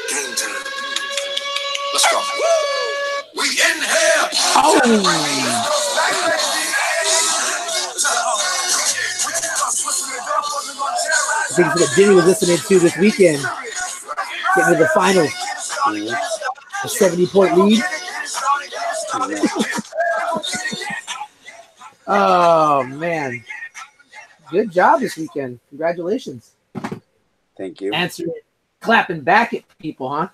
Game time. Let's go. We in here. Oh. I think it's what Jimmy was listening to this weekend. Getting to the finals. A 70-point lead. Oh, man. Good job this weekend. Congratulations. Thank you. Answering, clapping back at people, huh?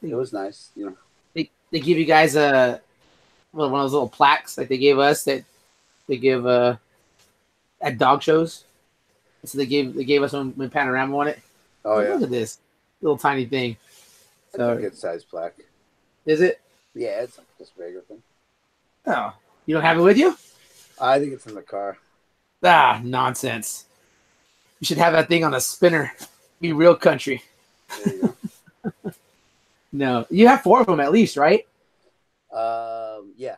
It was nice. You know, they give you guys one of those little plaques like they gave us that they give at dog shows. So they gave us when Panorama won it. Oh, yeah. Look at this little tiny thing. It's a good size plaque. Is it? Yeah, it's just a regular thing. Oh, you don't have it with you? I think it's in the car. Ah, nonsense. You should have that thing on a spinner. Be real country. There you go. No, you have 4 of them at least, right? Yeah.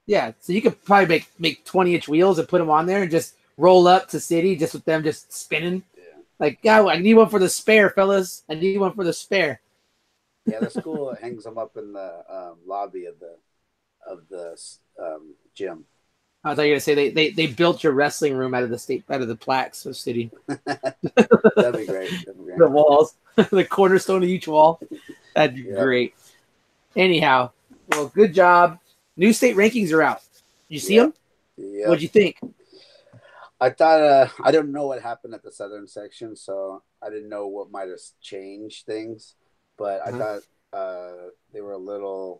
Yeah, so you could probably make 20-inch wheels and put them on there and just roll up to city just with them just spinning. Yeah. Like, yeah, I need one for the spare, fellas. I need one for the spare. Yeah, the school hangs them up in the lobby of the gym. I thought you were gonna say they built your wrestling room out of the plaques of city. That'd be great. The walls, the cornerstone of each wall. That'd be great. Anyhow, well, good job. New state rankings are out. You see them? Yeah. What'd you think? I thought I don't know what happened at the southern section, so I didn't know what might have changed things. But I thought they were a lot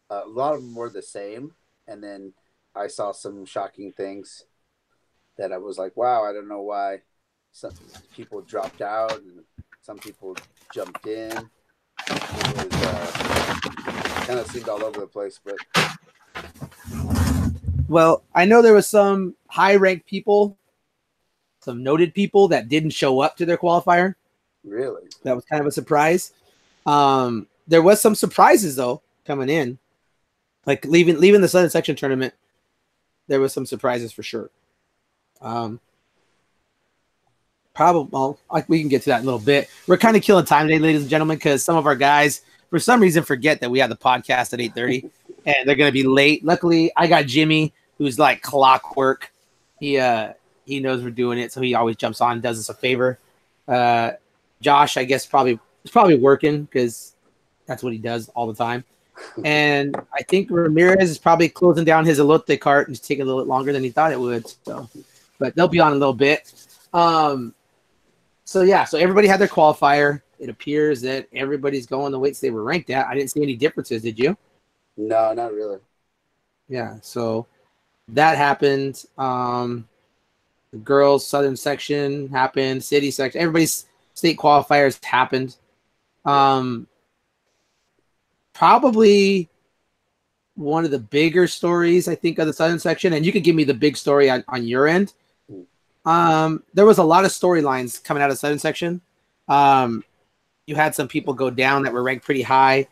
of them were the same, and then I saw some shocking things that I was like, wow, I don't know why some people dropped out and some people jumped in. It was kind of seemed all over the place, but. Well, I know there was some high-ranked people, some noted people that didn't show up to their qualifier. Really? That was kind of a surprise. There was some surprises though coming in, like leaving the Southern Section tournament. There was some surprises for sure. We can get to that in a little bit. We're kind of killing time today, ladies and gentlemen, because some of our guys, for some reason, forget that we have the podcast at 8:30, and they're going to be late. Luckily, I got Jimmy, who's like clockwork. He knows we're doing it, so he always jumps on and does us a favor. Josh, I guess, is probably working because that's what he does all the time. And I think Ramirez is probably closing down his elote cart and it's taking a little bit longer than he thought it would. So, but they'll be on a little bit. So everybody had their qualifier. It appears that everybody's going the weights they were ranked at. I didn't see any differences. Did you? No, not really. Yeah. So that happened. The girls' Southern section happened. City section. Everybody's state qualifiers happened. Probably one of the bigger stories, I think, of the Southern section, and you could give me the big story on your end. There was a lot of storylines coming out of Southern section. You had some people go down that were ranked pretty high.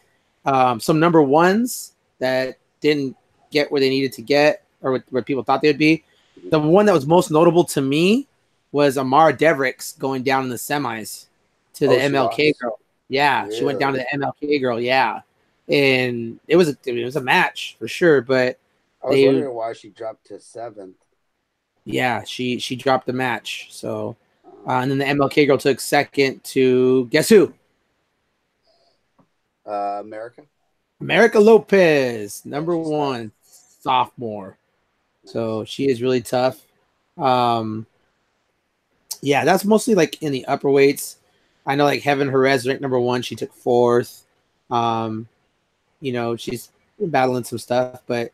Some number ones that didn't get where they needed to get or where people thought they'd be. The one that was most notable to me was Amara Devricks going down in the semis to the MLK girl. Yeah, really? She went down to the MLK girl. Yeah. And it was a match for sure, but I was wondering why she dropped to 7th. Yeah, she dropped the match. So, and then the MLK girl took 2nd to guess who? America Lopez, number 1 sophomore. So she is really tough. Yeah, that's mostly like in the upper weights. I know like Heaven Jerez ranked number 1. She took 4th. She's been battling some stuff, but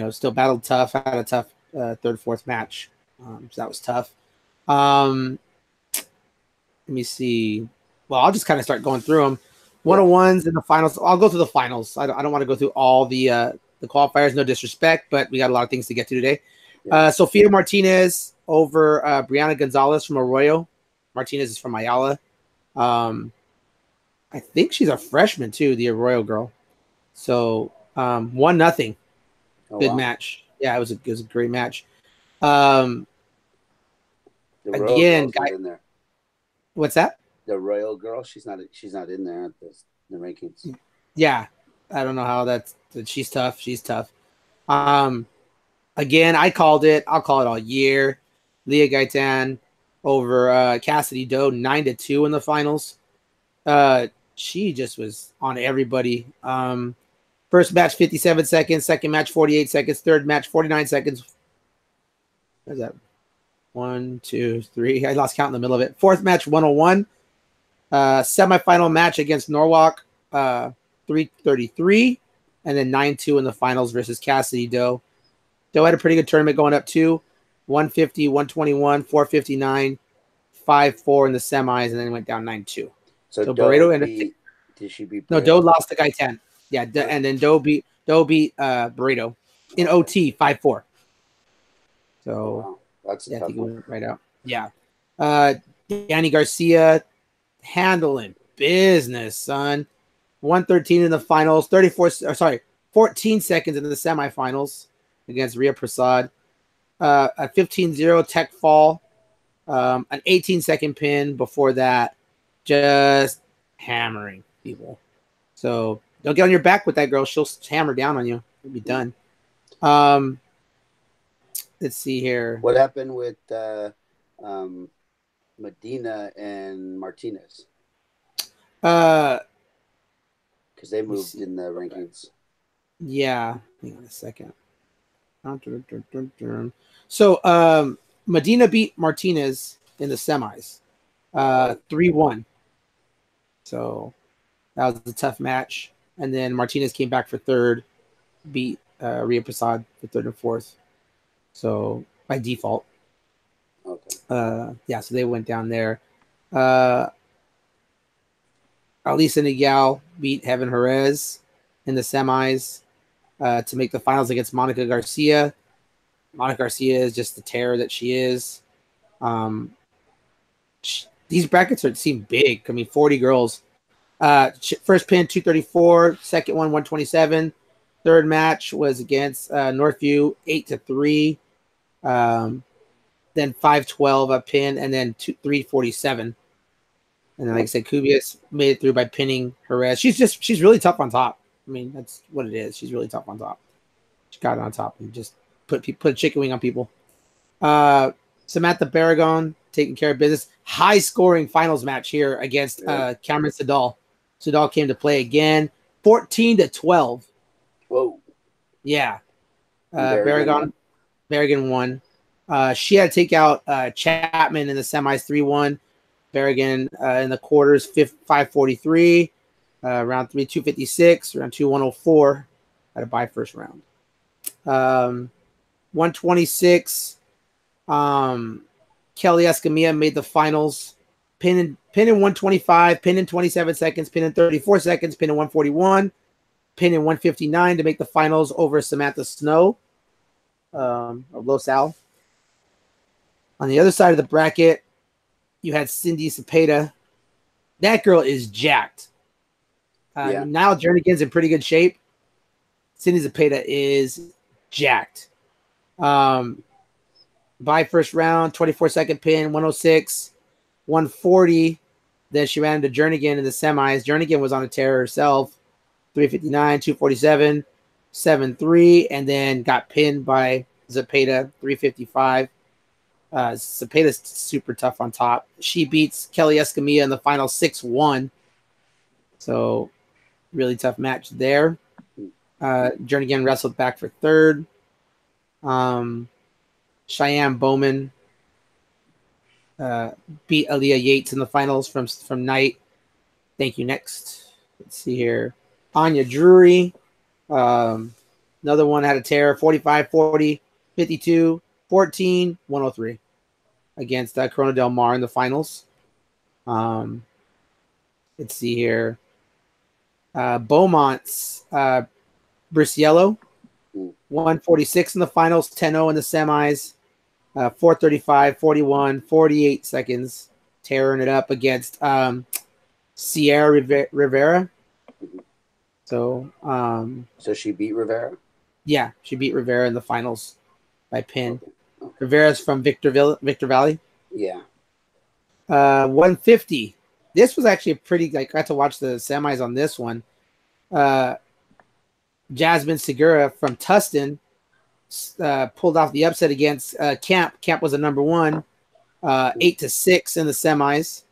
still battled tough. Had a tough 3rd, 4th match. So that was tough. Let me see. Well, I'll just kind of start going through them. 101s in the finals. I'll go through the finals. I don't want to go through all the qualifiers. No disrespect, but we got a lot of things to get to today. Yeah. Sofia Martinez over Brianna Gonzalez from Arroyo. Martinez is from Ayala. I think she's a freshman too, the Arroyo girl. So 1-0. Good match. Yeah, it was a great match. Again, guy, what's that? the Royal girl. She's not in there at the rankings. Yeah, I don't know how she's tough. She's tough. Again, I called it. I'll call it all year. Leah Gaitan over Cassidy Doe 9-2 in the finals. She just was on everybody. First match 57 seconds, second match 48 seconds, third match 49 seconds. Where's that? 1, 2, 3. I lost count in the middle of it. Fourth match 101. Semifinal match against Norwalk 333, and then 9-2 in the finals versus Cassidy Doe. Doe had a pretty good tournament going up too. 150, 121, 459, 5-4 in the semis, and then went down 9-2. So Barreto ended. Did she beat? No, Doe lost to Gaitan. Yeah, and then Doe beat Barreto in OT 5-4. So wow. That's a I tough think it one. went right out. Yeah. Danny Garcia handling business, son. 113 in the finals, 14 seconds in the semifinals against Rhea Prasad. A 15-0 tech fall, an 18-second pin before that, just hammering people. So don't get on your back with that girl. She'll hammer down on you. It'll be done. Let's see here. What happened with Medina and Martinez? Because they moved in the rankings. Yeah. Hang on a second. So Medina beat Martinez in the semis. 3-1. So that was a tough match. And then Martinez came back for third, beat Rhea Prasad for third and fourth. So by default. Okay. Yeah, so they went down there. Alisa Niguel beat Heaven Jerez in the semis to make the finals against Monica Garcia. Monica Garcia is just the terror that she is. These brackets seem big. I mean, 40 girls. First pin 234, second one 127. Third match was against Northview 8-3. Then 512 a pin, and then 347. And then, like I said, Kubius made it through by pinning Jerez. She's really tough on top. I mean, that's what it is. She's really tough on top. She got it on top and just put a chicken wing on people. Samantha Barragon taking care of business. High scoring finals match here against Cameron Sedal. Sedal came to play again. 14-12. Whoa. Yeah. Barragon won. She had to take out Chapman in the semis 3-1. Barragan in the quarters 543. Round 3 256. Round 2 104. Had a bye first round. 126. Kelly Escamilla made the finals. Pin in 125. Pin in 27 seconds. Pin in 34 seconds. Pin in 141. Pin in 159 to make the finals over Samantha Snow of Los Al. On the other side of the bracket, you had Cindy Cepeda. That girl is jacked. Now Jernigan's in pretty good shape. Cindy Cepeda is jacked. By first round, 24-second pin, 106, 140. Then she ran into Jernigan in the semis. Jernigan was on a tear herself. 359, 247, 7-3, and then got pinned by Cepeda, 355. Cepeda's super tough on top. She beats Kelly Escamilla in the final 6-1. So really tough match there. Jernigan wrestled back for third. Cheyenne Bowman beat Aaliyah Yates in the finals from Knight. Thank you. Next. Let's see here. Anya Drury. Another one had a tear. 45, 40, 52, 14, 103 against Corona Del Mar in the finals. Let's see here. Beaumont's Briciello. 146 in the finals, 10-0 in the semis, 435, 41, 48 seconds, tearing it up against Sierra Rivera. So she beat Rivera? Yeah, she beat Rivera in the finals by pin. Okay. Rivera's from Victor Valley. Yeah. 150. this was actually a pretty, like, I got to watch the semis on this one. Jasmine Segura from Tustin pulled off the upset against Camp. Camp was a number one, 8-6 in the semis.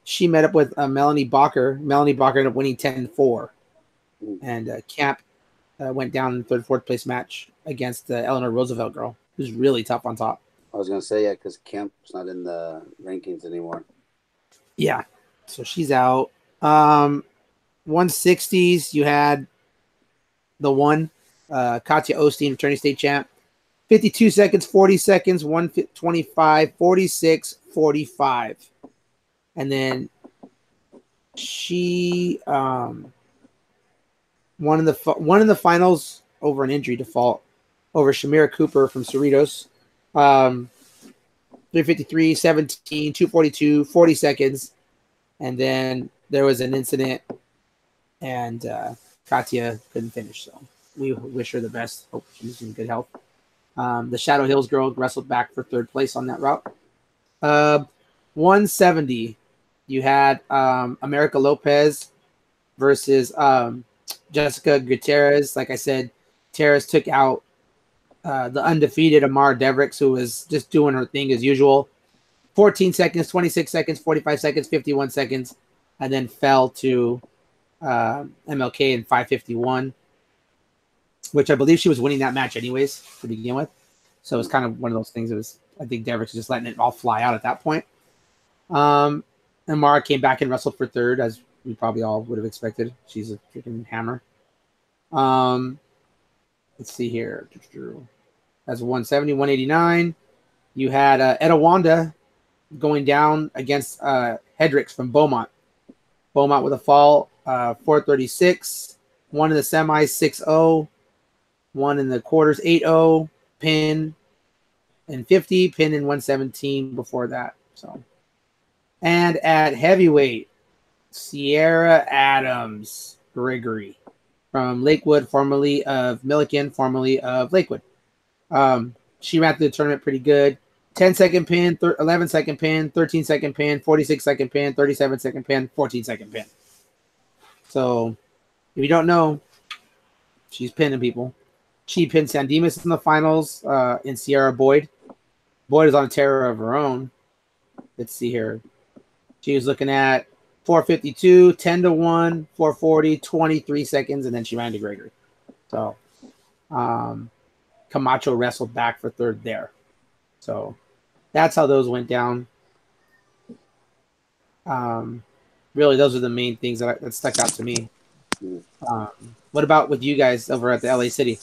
She met up with Melanie Bacher. Melanie Bacher ended up winning 10-4. And Camp went down in the third, fourth place match against the Eleanor Roosevelt girl, who's really tough on top. I was going to say, yeah, because Camp's not in the rankings anymore. Yeah. So she's out. 160s, you had the one, Katya Osteen, returning state champ. 52 seconds, 40 seconds, 125, 46, 45. And then she won in the finals over an injury default over Shamira Cooper from Cerritos. 353, 17, 242, 40 seconds. And then there was an incident, and Katya couldn't finish. So we wish her the best. Hope she's in good health. The Shadow Hills girl wrestled back for third place on that route. 170, you had America Lopez versus Jessica Gutierrez. Like I said, Terrace took out the undefeated Amara Devricks, who was just doing her thing as usual. 14 seconds, 26 seconds, 45 seconds, 51 seconds, and then fell to MLK in 5:51, which I believe she was winning that match anyways to begin with. So it's kind of one of those things. It was, I think Devricks was just letting it all fly out at that point. And Mara came back and wrestled for third, as we probably all would have expected. She's a freaking hammer. Let's see here. That's 170, 189. You had Etta Wanda going down against Hedricks from Beaumont. Beaumont with a fall, 436. One in the semis, 6-0. One in the quarters, 8-0. Pin in 50. Pin in 117 before that. So, and at heavyweight, Sierra Adams Gregory from Lakewood, formerly of Milliken, formerly of Lakewood. She ran through the tournament pretty good. 10-second pin, 11-second pin, 13-second pin, 46-second pin, 37-second pin, 14-second pin. So, if you don't know, she's pinning people. She pinned San Dimas in the finals in Sierra Boyd. Boyd is on a terror of her own. Let's see here. She was looking at 452, 10-1, 440, 23 seconds, and then she ran to Gregory. So, Camacho wrestled back for third there. So, that's how those went down. Really, those are the main things that stuck out to me. What about with you guys over at the LA City?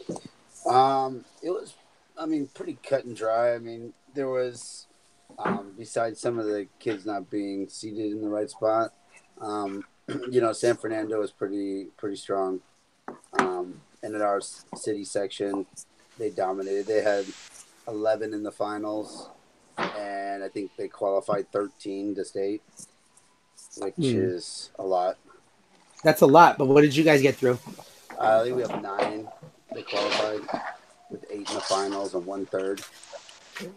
It was, pretty cut and dry. There was, besides some of the kids not being seated in the right spot, San Fernando was pretty strong. And in our city section, they dominated. They had 11 in the finals, and I think they qualified 13 to state, which is a lot. That's a lot, but what did you guys get through? I think we have 9 that qualified, with 8 in the finals and 1/3.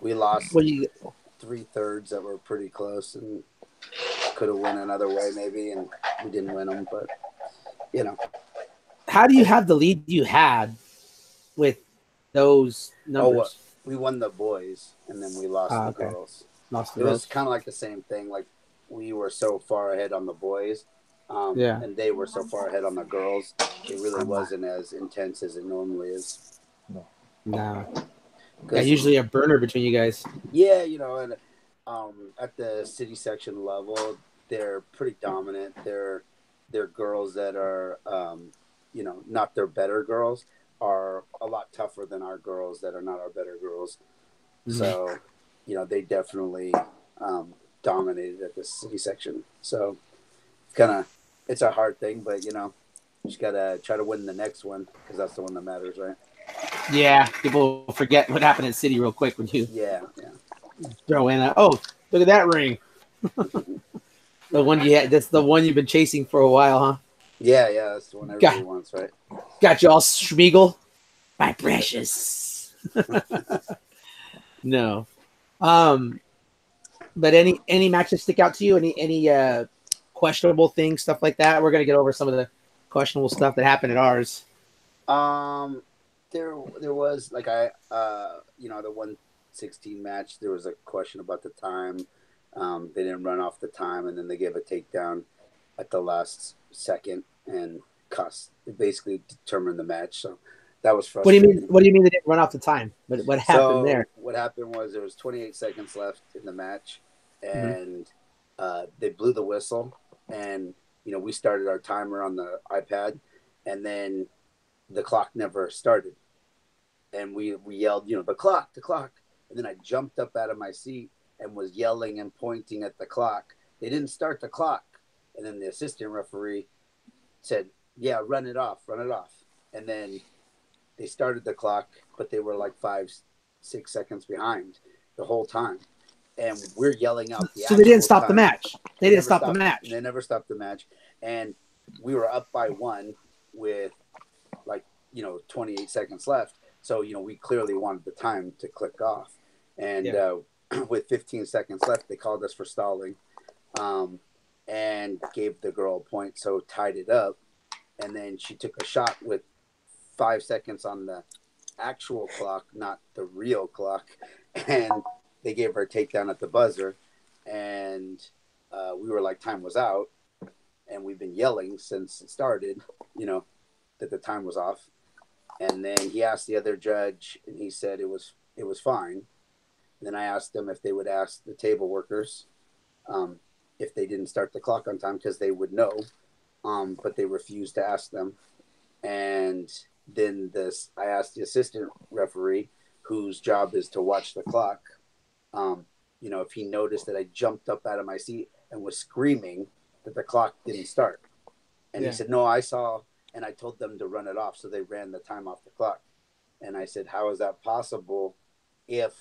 We lost 3/3 that were pretty close and could have won another way maybe, and we didn't win them, but How do you have the lead you had with those numbers? We won the boys, and then we lost the girls. It was kind of like the same thing. Like, we were so far ahead on the boys, and they were so far ahead on the girls. It really wasn't as intense as it normally is. No. Usually a burner between you guys. Yeah, and at the city section level, they're pretty dominant. They're girls that are, not their better girls, are a lot tougher than our girls that are not our better girls. Mm-hmm. So, they definitely dominated at the city section. So it's a hard thing, but, you just got to try to win the next one, because that's the one that matters, right? Yeah, people forget what happened in city real quick when you throw in look at that ring. The one you had, that's the one you've been chasing for a while, huh? Yeah, that's the one everybody wants, right? Got you all Schmiegel. My precious. No. But any matches stick out to you? Any questionable things, stuff like that? We're gonna get over some of the questionable stuff that happened at ours. There was like the 116 match. There was a question about the time. They didn't run off the time, and then they gave a takedown at the last second and basically determined the match. So that was frustrating. What do you mean they didn't run off the time? What happened there? What happened was there was 28 seconds left in the match, and they blew the whistle, and we started our timer on the iPad, and then the clock never started, and we yelled, the clock, and then I jumped up out of my seat and was yelling and pointing at the clock. They didn't start the clock, and then the assistant referee said, "Yeah, run it off," and then they started the clock, but they were like 5-6 seconds behind the whole time, and we're yelling out the. So they didn't stop the match. They didn't stop the match. They never stopped the match, and we were up by 1 with 28 seconds left. So we clearly wanted the time to click off, and with 15 seconds left, they called us for stalling, and gave the girl a point, so tied it up, and then she took a shot with 5 seconds on the actual clock, not the real clock, and they gave her a takedown at the buzzer, and we were like, time was out, and we've been yelling since it started, that the time was off, and then he asked the other judge, and he said it was fine. And then I asked them if they would ask the table workers if they didn't start the clock on time, because they would know, but they refused to ask them. And then I asked the assistant referee, whose job is to watch the clock, if he noticed that I jumped up out of my seat and was screaming that the clock didn't start. And he said, no, I saw, and I told them to run it off. So they ran the time off the clock. And I said, how is that possible if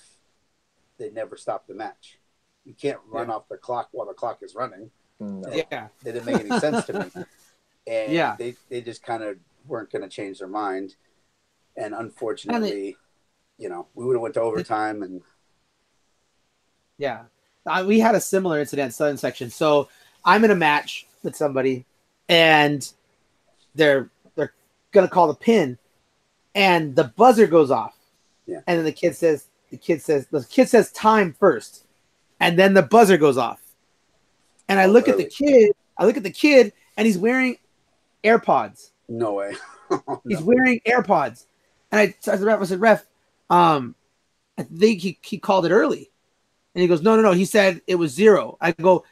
they never stopped the match? You can't run off the clock while the clock is running. No. It didn't make any sense to me. And they just kind of weren't going to change their mind. And unfortunately, we would have went to overtime. And we had a similar incident in Southern Section. So I'm in a match with somebody, and they're gonna call the pin, and the buzzer goes off. And then the kid says time first, and then the buzzer goes off. And I look at the kid, and he's wearing AirPods. No way. He's wearing AirPods. And I said, ref, I think he called it early. And he goes, no. He said it was 0. I go,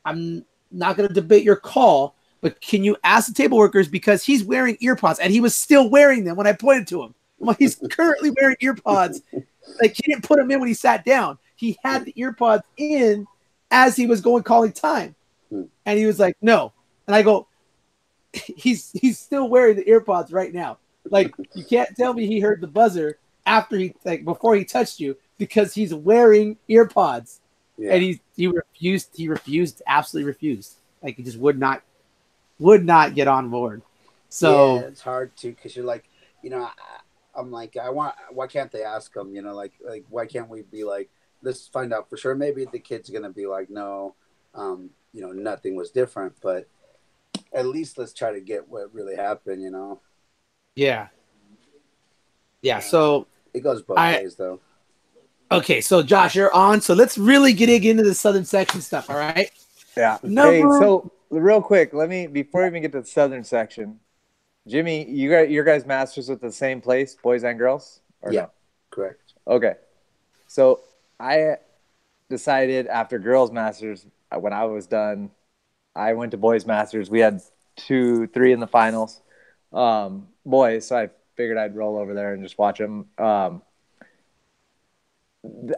I'm not going to debate your call, but can you ask the table workers, because he's wearing earpods, and he was still wearing them when I pointed to him. Well, he's currently wearing earpods. Like, he didn't put them in when he sat down. He had the earpods in as he was calling time. And he was like, no. And I go, he's still wearing the earpods right now. Like, you can't tell me he heard the buzzer before he touched you, because he's wearing earpods. And he refused, absolutely refused. Like, he just would not get on board. So it's hard too, because you're like, I'm like, why can't they ask him? Like why can't we be like, let's find out for sure. Maybe the kid's gonna be like, no, nothing was different, but at least let's try to get what really happened. Yeah. So it goes both ways, though. Okay, so Josh, you're on. So let's really get into the Southern Section stuff. All right. Yeah. Hey, so real quick, before we even get to the Southern Section, Jimmy, your guys' masters at the same place, boys and girls? Or no? Correct. Okay. So I decided after girls' masters, when I was done, I went to boys' masters. We had 2-3 in the finals, boys. So I figured I'd roll over there and just watch them.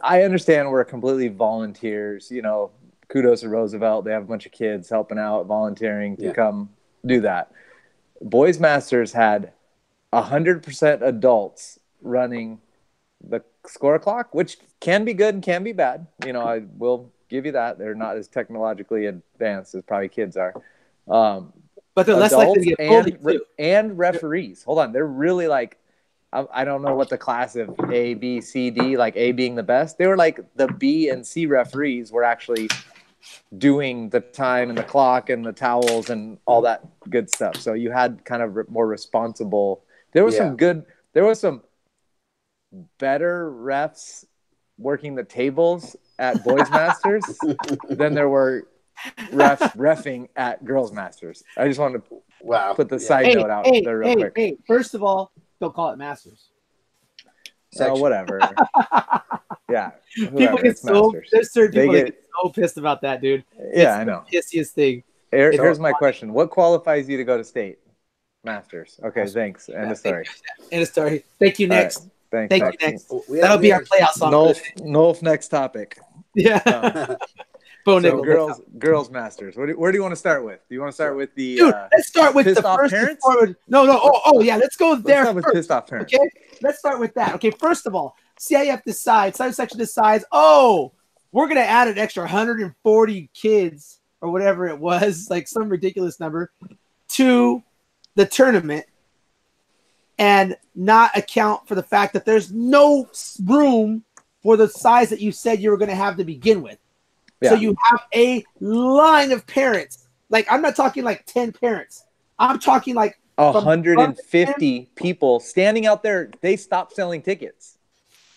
I understand we're completely volunteers. Kudos to Roosevelt. They have a bunch of kids helping out, volunteering to come do that. Boys Masters had 100% adults running the score clock, which can be good and can be bad. I will give you that. They're not as technologically advanced as probably kids are. But they're less likely to get bullied and referees. Hold on. They're really like, I don't know what the class of A, B, C, D, like A being the best. They were like the B and C referees were actually doing the time and the clock and the towels and all that good stuff. So you had kind of more responsible. There was some better refs working the tables at Boys Masters than there were refs reffing at Girls Masters. I just wanted to put the side note out there real quick. Hey, first of all, don't call it Masters. So whatever. Yeah. People get there's certain people that get so pissed about that, dude. Yeah, I know. The pissiest thing. Here's my question. What qualifies you to go to state? Masters. Okay, thanks. End of story. End of story. Thank you, next. Right, Thank you, next. That'll be our playout song. No, next topic. Yeah. So girls Masters. Where do you want to start with? Do you want to start with the dude? Let's start with pissed the off first parents. No. Oh, yeah. Let's go there. Let's start with pissed off parents. Okay. Let's start with that. Okay. First of all, CIF decides. Southern Section decides. Oh, we're gonna add an extra 140 kids or whatever it was, like some ridiculous number, to the tournament, and not account for the fact that there's no room for the size that you said you were going to have to begin with. Yeah. So you have a line of parents. Like, I'm not talking like 10 parents. I'm talking like 150 people standing out there. They stopped selling tickets.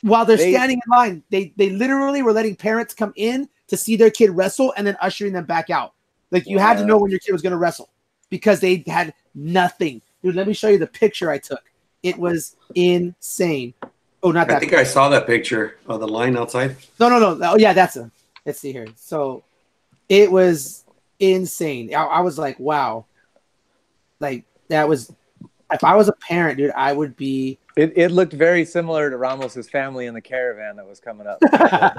While they're standing in line, they literally were letting parents come in to see their kid wrestle and then ushering them back out. Like, you had to know when your kid was going to wrestle because they had nothing. Dude, let me show you the picture I took. It was insane. Oh, not that. I think I saw that picture of the line outside. No. Oh, yeah, that's a. Let's see here. So, it was insane. I was like, wow. Like, that was. If I was a parent, dude, I would be. It looked very similar to Ramos's family in the caravan that was coming up. That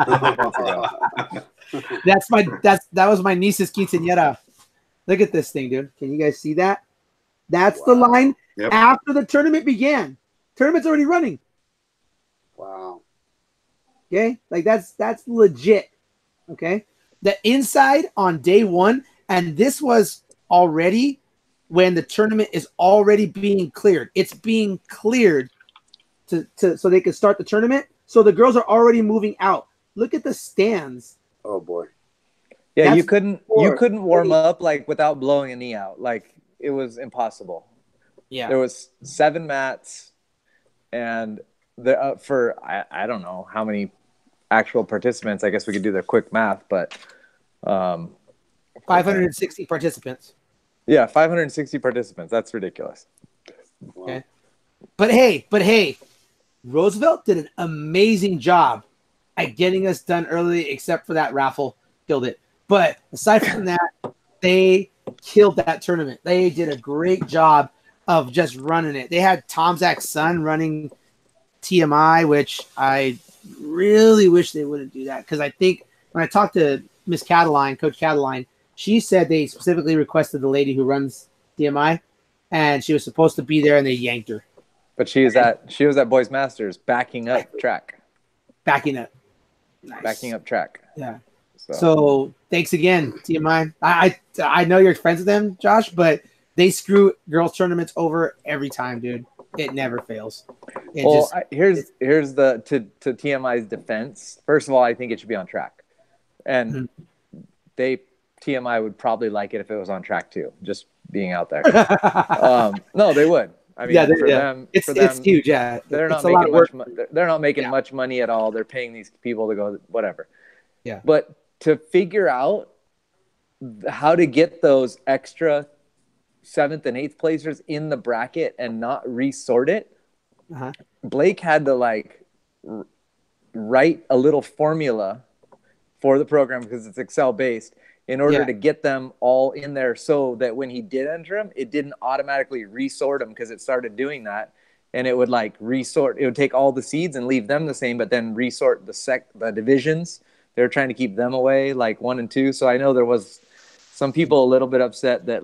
was my niece's quinceañera. Look at this thing, dude. Can you guys see that? That's the line after the tournament began. Tournament's already running. Wow. Okay? Like that's legit. Okay? The inside on day one, and this was already when the tournament is already being cleared. It's being cleared so they can start the tournament. So the girls are already moving out. Look at the stands. Oh boy. Yeah, you couldn't warm up like without blowing a knee out. Like it was impossible. Yeah. There was 7 mats, and for I don't know how many actual participants. I guess we could do the quick math, but 560 participants. Yeah, 560 participants. That's ridiculous. Okay. But hey, Roosevelt did an amazing job at getting us done early, except for that raffle. Killed it. But aside from that, they killed that tournament. They did a great job of just running it. They had Tom Zach's son running TMI, which I really wish they wouldn't do that, because I think when I talked to Miss Cataline, Coach Cataline, she said they specifically requested the lady who runs TMI, and she was supposed to be there, and they yanked her. But she was at Boys Masters backing up track. Backing up. Nice. Backing up track. Yeah. So thanks again, TMI. I know you're friends with them, Josh, but they screw girls tournaments over every time, dude. It never fails. Here's the to TMI's defense. First of all, I think it should be on track, and TMI would probably like it if it was on track too. Just being out there. No, they would. I mean, for them, it's huge. Yeah, they're not making much. They're not making much money at all. They're paying these people to go whatever. Yeah, but to figure out how to get those extra 7th and 8th placers in the bracket and not resort it, Blake had to write a little formula for the program, because it's Excel based, in order to get them all in there, so that when he did enter them, it didn't automatically resort them, because it started doing that, and it would resort. It would take all the seeds and leave them the same, but then resort the divisions. They were trying to keep them away, 1 and 2. So I know there was some people a little bit upset that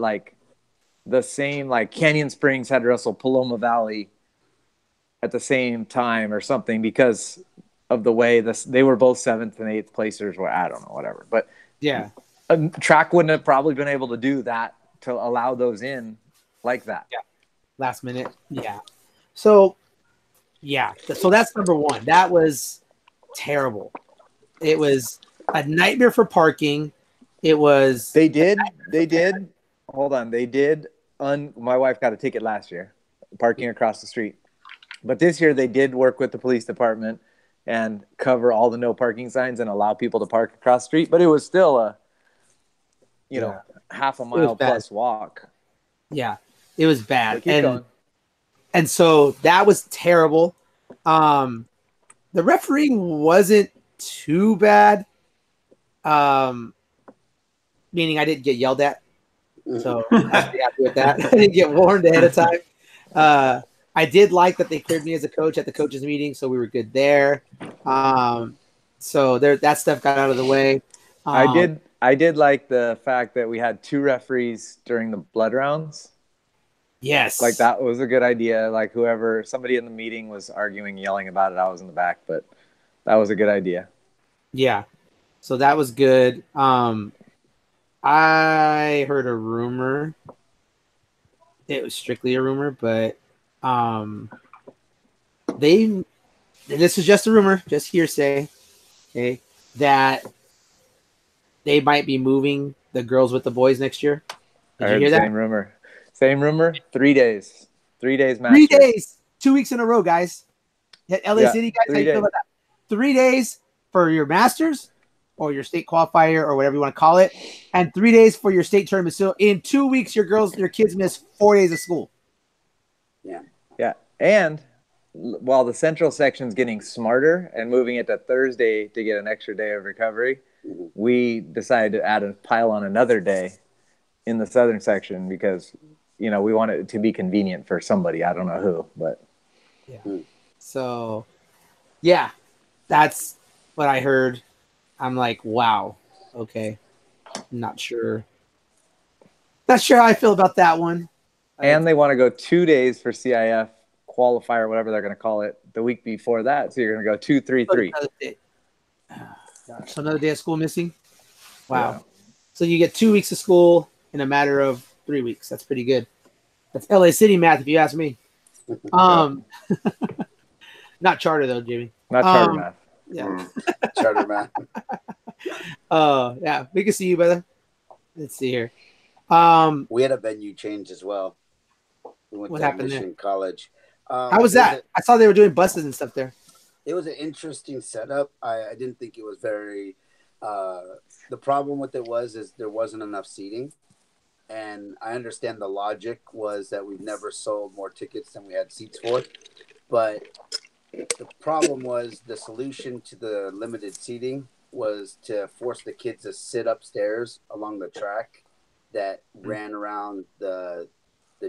the same, Canyon Springs had to wrestle Paloma Valley at the same time or something, because of the way they were both 7th and 8th placers, or I don't know, whatever. But yeah, track wouldn't have probably been able to do that, to allow those in like that. Yeah, last minute. Yeah. So that's number one. That was terrible. It was a nightmare for parking. It was They did. Hold on. They did. My wife got a ticket last year, parking across the street. But this year they did work with the police department and cover all the no parking signs and allow people to park across the street. But it was still a, half a mile plus walk. Yeah, it was bad. But keep going. And so that was terrible. The refereeing wasn't too bad. Meaning I didn't get yelled at. So I'm happy with that. I didn't get warned ahead of time. I did like that they cleared me as a coach at the coaches meeting, so we were good there. So that stuff got out of the way. I did like the fact that we had 2 referees during the blood rounds. Yes. Like that was a good idea. Like somebody in the meeting was arguing, yelling about it. I was in the back, but that was a good idea. Yeah. So that was good. I heard a rumor. It was strictly a rumor, but this is just a rumor, just hearsay, okay, that they might be moving the girls with the boys next year. Did you hear that? Same rumor. 3 days. 3 days master. 3 days. 2 weeks in a row, guys. LA City guys, how you feel about that? 3 days for your masters or your state qualifier or whatever you want to call it, and 3 days for your state tournament. So in 2 weeks, your kids miss 4 days of school. Yeah. And while the central section's getting smarter and moving it to Thursday to get an extra day of recovery, we decided to add a pile on another day in the southern section because, we want it to be convenient for somebody. I don't know who, but. Yeah. So, yeah, that's what I heard. I'm like, wow. Okay. Not sure how I feel about that one. And they want to go 2 days for CIF qualifier, whatever they're going to call it, the week before that. So you're going to go 2, 3, 3. So another day of school missing. Wow. Yeah. So you get 2 weeks of school in a matter of 3 weeks. That's pretty good. That's LA City math, if you ask me. Not charter though, Jimmy. Not charter math. Yeah. Charter math. Yeah. We can see you, brother. Let's see here. We had a venue change as well. We went What to happened Mission there? College. How was that? I saw they were doing buses and stuff there. It was an interesting setup. I didn't think it was very. The problem with it is there wasn't enough seating, and I understand the logic was that we've never sold more tickets than we had seats for, but the problem was the solution to the limited seating was to force the kids to sit upstairs along the track that ran around the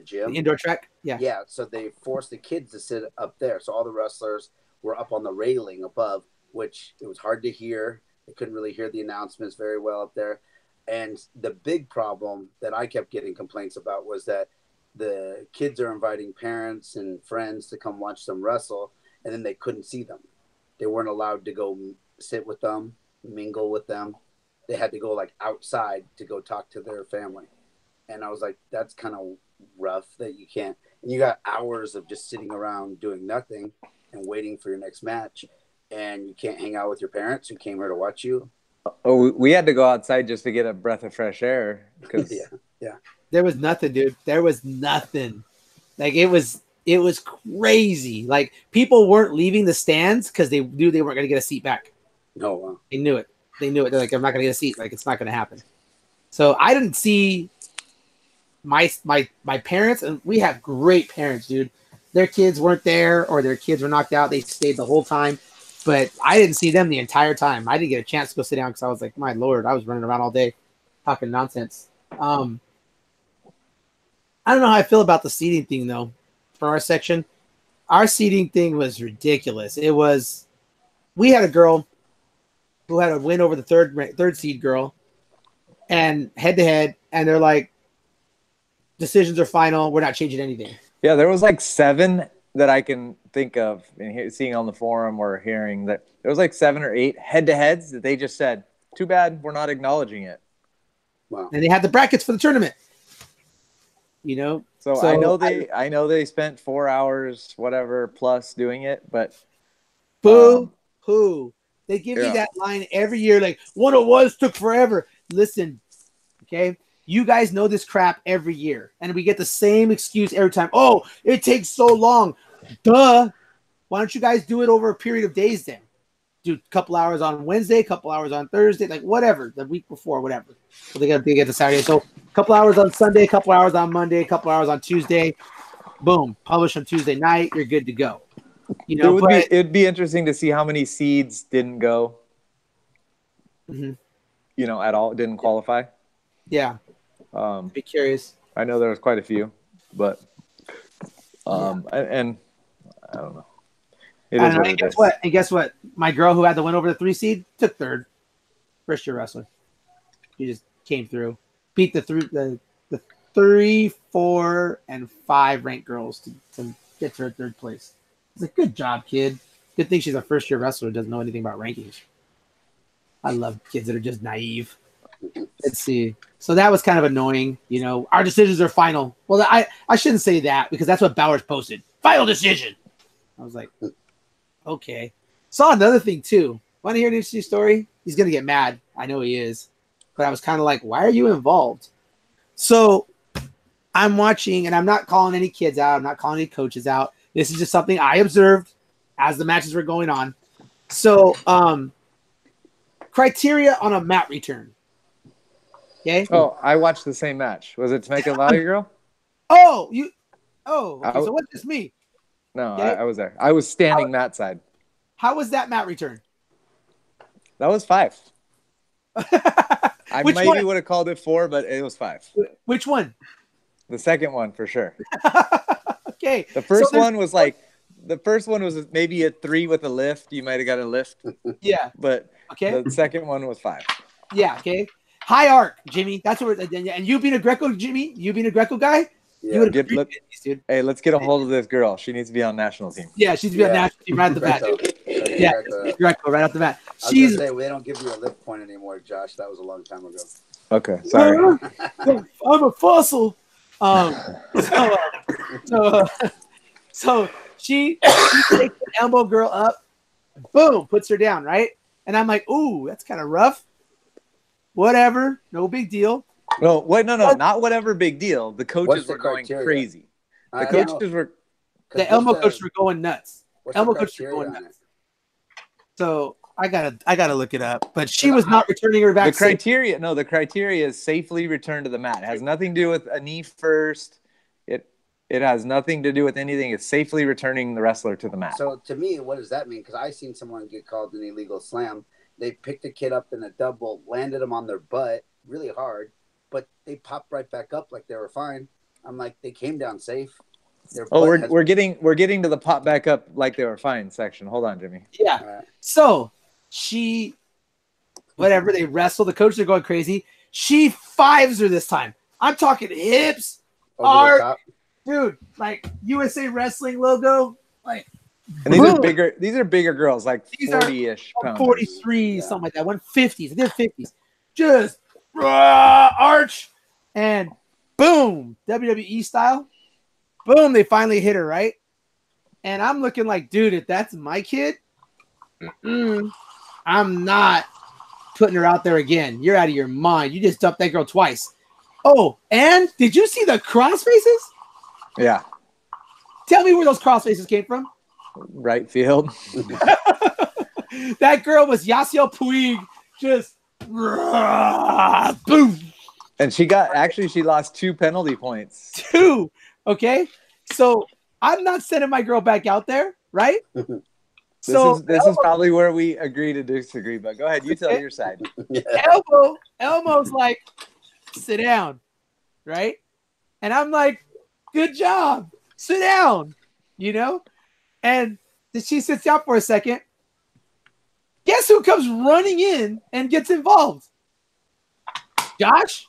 gym. The indoor track? Yeah. Yeah, so they forced the kids to sit up there. So all the wrestlers were up on the railing above, which it was hard to hear. They couldn't really hear the announcements very well up there. And the big problem that I kept getting complaints about was that the kids are inviting parents and friends to come watch them wrestle, and then they couldn't see them. They weren't allowed to go sit with them, mingle with them. They had to go like outside to go talk to their family. And I was like, that's kind of rough that you can't. And you got hours of just sitting around doing nothing and waiting for your next match. And you can't hang out with your parents who came here to watch you. Oh, we had to go outside just to get a breath of fresh air. Because yeah. There was nothing, dude. There was nothing. Like it was crazy. Like people weren't leaving the stands because they knew they weren't going to get a seat back. No, wow. They knew it. They're like, I'm not going to get a seat. Like it's not going to happen. So I didn't see my parents, and we have great parents, dude. Their kids weren't there or their kids were knocked out. They stayed the whole time. But I didn't see them the entire time. I didn't get a chance to go sit down because I was like, my Lord, I was running around all day talking nonsense. I don't know how I feel about the seating thing, though, for our section. Our seating thing was ridiculous. We had a girl who had a win over the third seed girl and head-to-head, and they're like, decisions are final. We're not changing anything. Yeah, there was like 7 that I can think of and seeing on the forum or hearing that there was like 7 or 8 head-to-heads that they just said, too bad we're not acknowledging it. Wow. And they had the brackets for the tournament. So I know they spent 4 hours, whatever, plus doing it, but boo-hoo. They give you that line every year, like, one of was took forever. Listen, Okay. You guys know this crap every year, and we get the same excuse every time. Oh, it takes so long. Duh. Why don't you guys do it over a period of days then? Do a couple hours on Wednesday, a couple hours on Thursday, like whatever, the week before, whatever. So they get to Saturday. So a couple hours on Sunday, a couple hours on Monday, a couple hours on Tuesday. Boom. Publish on Tuesday night. You're good to go. You know, it'd be interesting to see how many seeds didn't go. Mm-hmm. You know, at all, didn't qualify. Yeah. Be curious. I know there was quite a few, but and I don't know. And guess what? And guess what? My girl who had to win over the 3 seed took third. First year wrestler. She just came through, beat the 3, 4, and 5 ranked girls to get to her third place. It's a good job, kid. Good thing she's a first year wrestler who doesn't know anything about rankings. I love kids that are just naive. Let's see. So that was kind of annoying. You know, our decisions are final. Well, I shouldn't say that because that's what Bowers posted. Final decision. I was like, okay. Saw another thing too. Want to hear an interesting story? He's going to get mad. I know he is. But I was kind of like, why are you involved? So I'm watching, and I'm not calling any kids out. I'm not calling any coaches out. This is just something I observed as the matches were going on. So criteria on a mat return. Okay. Oh, I watched the same match. Was it Temecula Valley girl? Okay, so what's just me? No, okay. I was there. I was standing mat side. How was that mat return? That was 5. I Which maybe one? would have called it 4, but it was 5. Which one? The second one for sure. Okay. The first one was maybe a 3 with a lift. You might have got a lift. Yeah. But okay. The second one was 5. Yeah. Okay. High arc, Jimmy. That's what. And you being a Greco, Jimmy. You being a Greco guy. Yeah. Dude. Hey, let's get a hold of this girl. She needs to be on national team. Yeah, she's on national team right at the bat. Yeah, Greco right off the bat. She's. They don't give you a lift point anymore, Josh. That was a long time ago. Okay, sorry. I'm a fossil. So she takes the elbow girl up, boom, puts her down, right? And I'm like, ooh, that's kind of rough. Whatever, no big deal. No, wait, no, not whatever big deal. The coaches were going crazy. The coaches were. The Elmo coaches were going nuts. Elmo coaches were going nuts. So I gotta look it up. But she was not returning her back. The criteria is safely return to the mat. It has nothing to do with a knee first. It has nothing to do with anything. It's safely returning the wrestler to the mat. So to me, what does that mean? Because I seen someone get called an illegal slam. They picked a kid up in a double, landed him on their butt really hard, but they popped right back up like they were fine. I'm like, they came down safe. We're getting to the pop back up like they were fine section. Hold on, Jimmy. Yeah. Right. So whatever, they wrestle. The coaches are going crazy. She 5s her this time. I'm talking hips, arc, dude, like USA Wrestling logo, like. And these are bigger girls, like 40-ish pounds. 43, something like that. 150s. They're 50s. Just arch and boom, WWE style. Boom, they finally hit her, right? And I'm looking like, dude, if that's my kid, I'm not putting her out there again. You're out of your mind. You just dumped that girl twice. Oh, and did you see the cross faces? Yeah. Tell me where those cross faces came from. Right field. That girl was Yasiel Puig, just boom. And she lost 2 penalty points. 2. Okay. So I'm not sending my girl back out there, right? This is probably where we agree to disagree, but go ahead, you tell your side. Elmo's like, sit down, right? And I'm like, good job, sit down, you know? And she sits down for a second. Guess who comes running in and gets involved? Josh?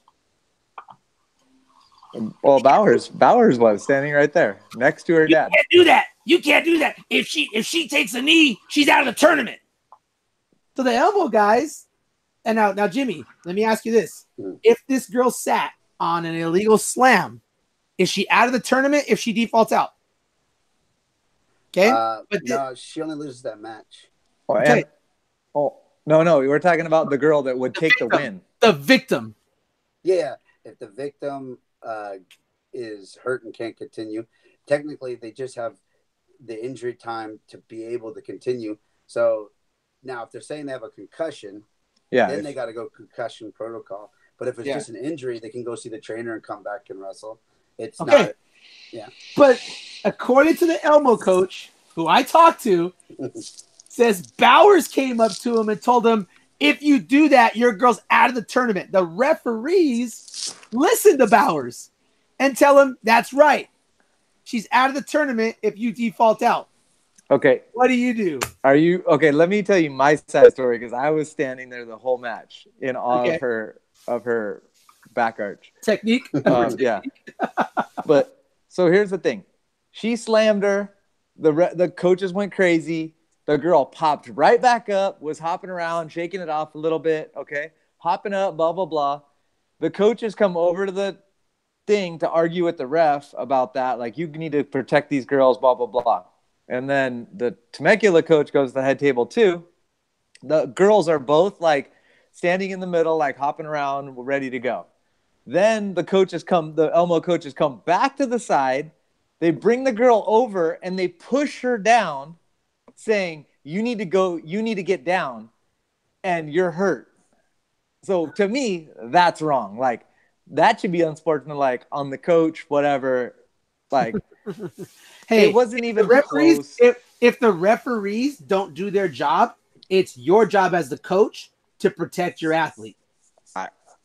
Well, Bowers was standing right there next to her dad. You can't do that. If she takes a knee, she's out of the tournament. So the elbow guys, and now Jimmy, let me ask you this. If this girl sat on an illegal slam, is she out of the tournament if she defaults out? Okay. No, she only loses that match. No, we're talking about the girl that would take the win. The victim. Yeah, if the victim is hurt and can't continue, technically they just have the injury time to be able to continue. So now, if they're saying they have a concussion, then they got to go concussion protocol. But if it's just an injury, they can go see the trainer and come back and wrestle. It's not. Yeah. But according to the Elmo coach, who I talked to, says Bowers came up to him and told him, if you do that, your girl's out of the tournament. The referees listen to Bowers and tell him that's right. She's out of the tournament if you default out. Okay. What do you do? Are you okay? Let me tell you my side story because I was standing there the whole match in awe of her back arch technique. Yeah. But so here's the thing: she slammed her. The coaches went crazy. The girl popped right back up, was hopping around, shaking it off a little bit. Okay, hopping up, blah blah blah. The coaches come over to the thing to argue with the ref about that. Like, you need to protect these girls, blah blah blah. And then the Temecula coach goes to the head table too. The girls are both like standing in the middle, like hopping around, ready to go. Then the Elmo coaches come back to the side. They bring the girl over and they push her down, saying, you need to get down and you're hurt. So to me, that's wrong. Like, that should be unsportsmanlike on the coach, whatever. Like, hey, it wasn't even close. If the referees don't do their job, it's your job as the coach to protect your athlete.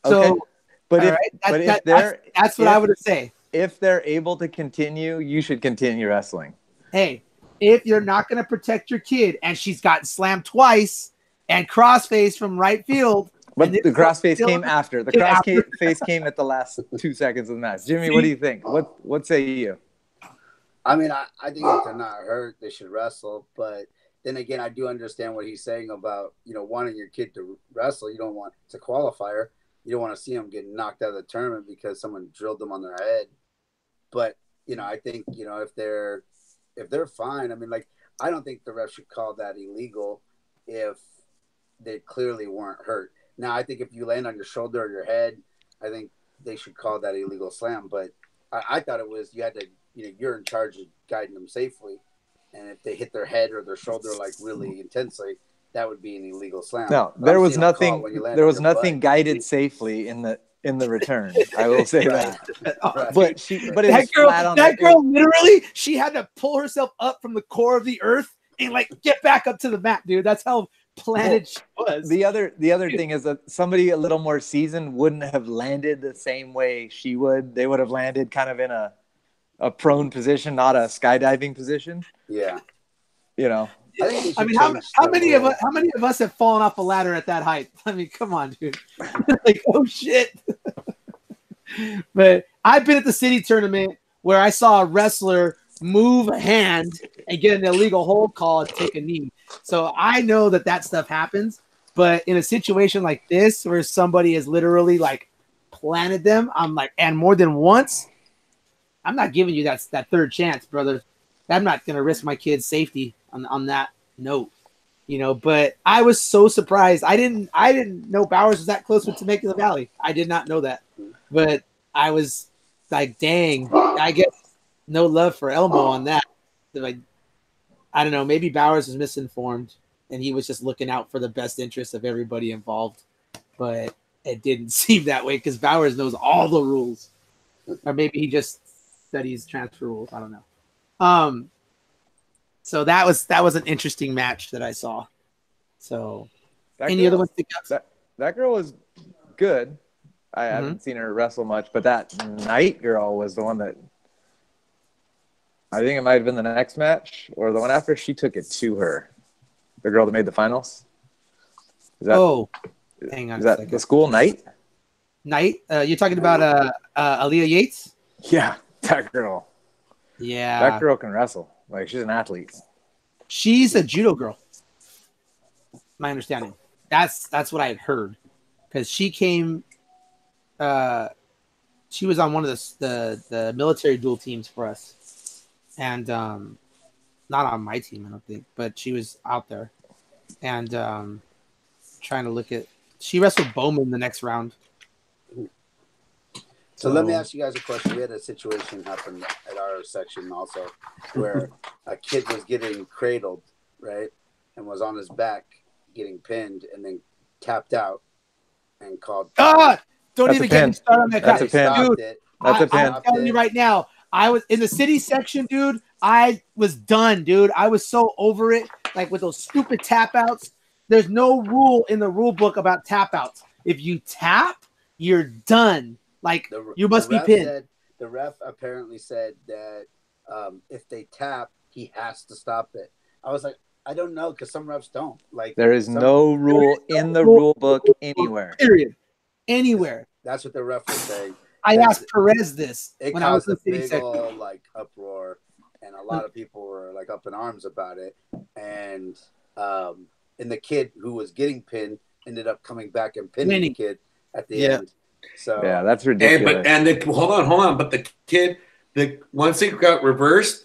So, that's what I would say. If they're able to continue, you should continue wrestling. Hey, if you're not going to protect your kid and she's gotten slammed twice and crossface from right field. But the crossface came after. The crossface came at the last 2 seconds of the match. Jimmy, what do you think? What say you? I mean, I think if they're not hurt, they should wrestle. But then again, I do understand what he's saying about, wanting your kid to wrestle. You don't want – it's a qualifier. You don't want to see them get knocked out of the tournament because someone drilled them on their head. But, I think, if they're fine, I mean, like, I don't think the ref should call that illegal if they clearly weren't hurt. Now, I think if you land on your shoulder or your head, I think they should call that illegal slam. But I thought it was you had to, you're in charge of guiding them safely. And if they hit their head or their shoulder like really intensely, that would be an illegal slam. No, there was nothing. There was nothing guided safely in the return. I will say that. Right. But that girl literally, she had to pull herself up from the core of the earth and like get back up to the mat, dude. That's how planted she was. The other thing is that somebody a little more seasoned wouldn't have landed the same way she would. They would have landed kind of in a prone position, not a skydiving position. Yeah. I mean, how many of us have fallen off a ladder at that height? I mean, come on, dude. Like, oh shit. But I've been at the city tournament where I saw a wrestler move a hand and get an illegal hold call and take a knee. So I know that stuff happens. But in a situation like this, where somebody has literally like planted them, I'm like, and more than once, I'm not giving you that third chance, brother. I'm not going to risk my kid's safety on that note, but I was so surprised. I didn't know Bowers was that close with Temecula Valley. I did not know that, but I was like, dang, I guess no love for Elmo on that. Like, I don't know. Maybe Bowers was misinformed and he was just looking out for the best interest of everybody involved, but it didn't seem that way because Bowers knows all the rules, or maybe he just studies transfer rules. I don't know. So that was an interesting match that I saw. So any other ones? That girl was good. I haven't seen her wrestle much, but that Night girl was the one that I think it might have been the next match or the one after. She took it to her. The girl that made the finals. Hang on. Is that the school Night? Night? You're talking about Aaliyah Yates? Yeah, that girl. Yeah, that girl can wrestle. Like, she's an athlete. She's a judo girl. My understanding. That's what I had heard, because she came. She was on one of the military dual teams for us, and not on my team, I don't think, but she was out there, and trying to look at. She wrestled Bowman the next round. So let me ask you guys a question. We had a situation happen at our section also where a kid was getting cradled, right? And was on his back getting pinned and then tapped out and called. Don't That's even a get pin. me started on that That's guy. a pin. Dude, That's a pin. I'm telling you right now, I was in the city section, dude. I was done, dude. I was so over it. Like with those stupid tap outs. There's no rule in the rule book about tap outs. If you tap, you're done. Like you must be pinned. The ref apparently said that if they tap, he has to stop it. I was like, I don't know, because some refs don't. Like there is no rule in the rule book anywhere. Period. Anywhere. That's what the ref was saying. I asked Perez this when I was in the city section. Big like uproar, and a lot of people were like up in arms about it. And the kid who was getting pinned ended up coming back and pinning the kid at the end. So yeah, that's ridiculous. Hold on. But the kid, once it got reversed,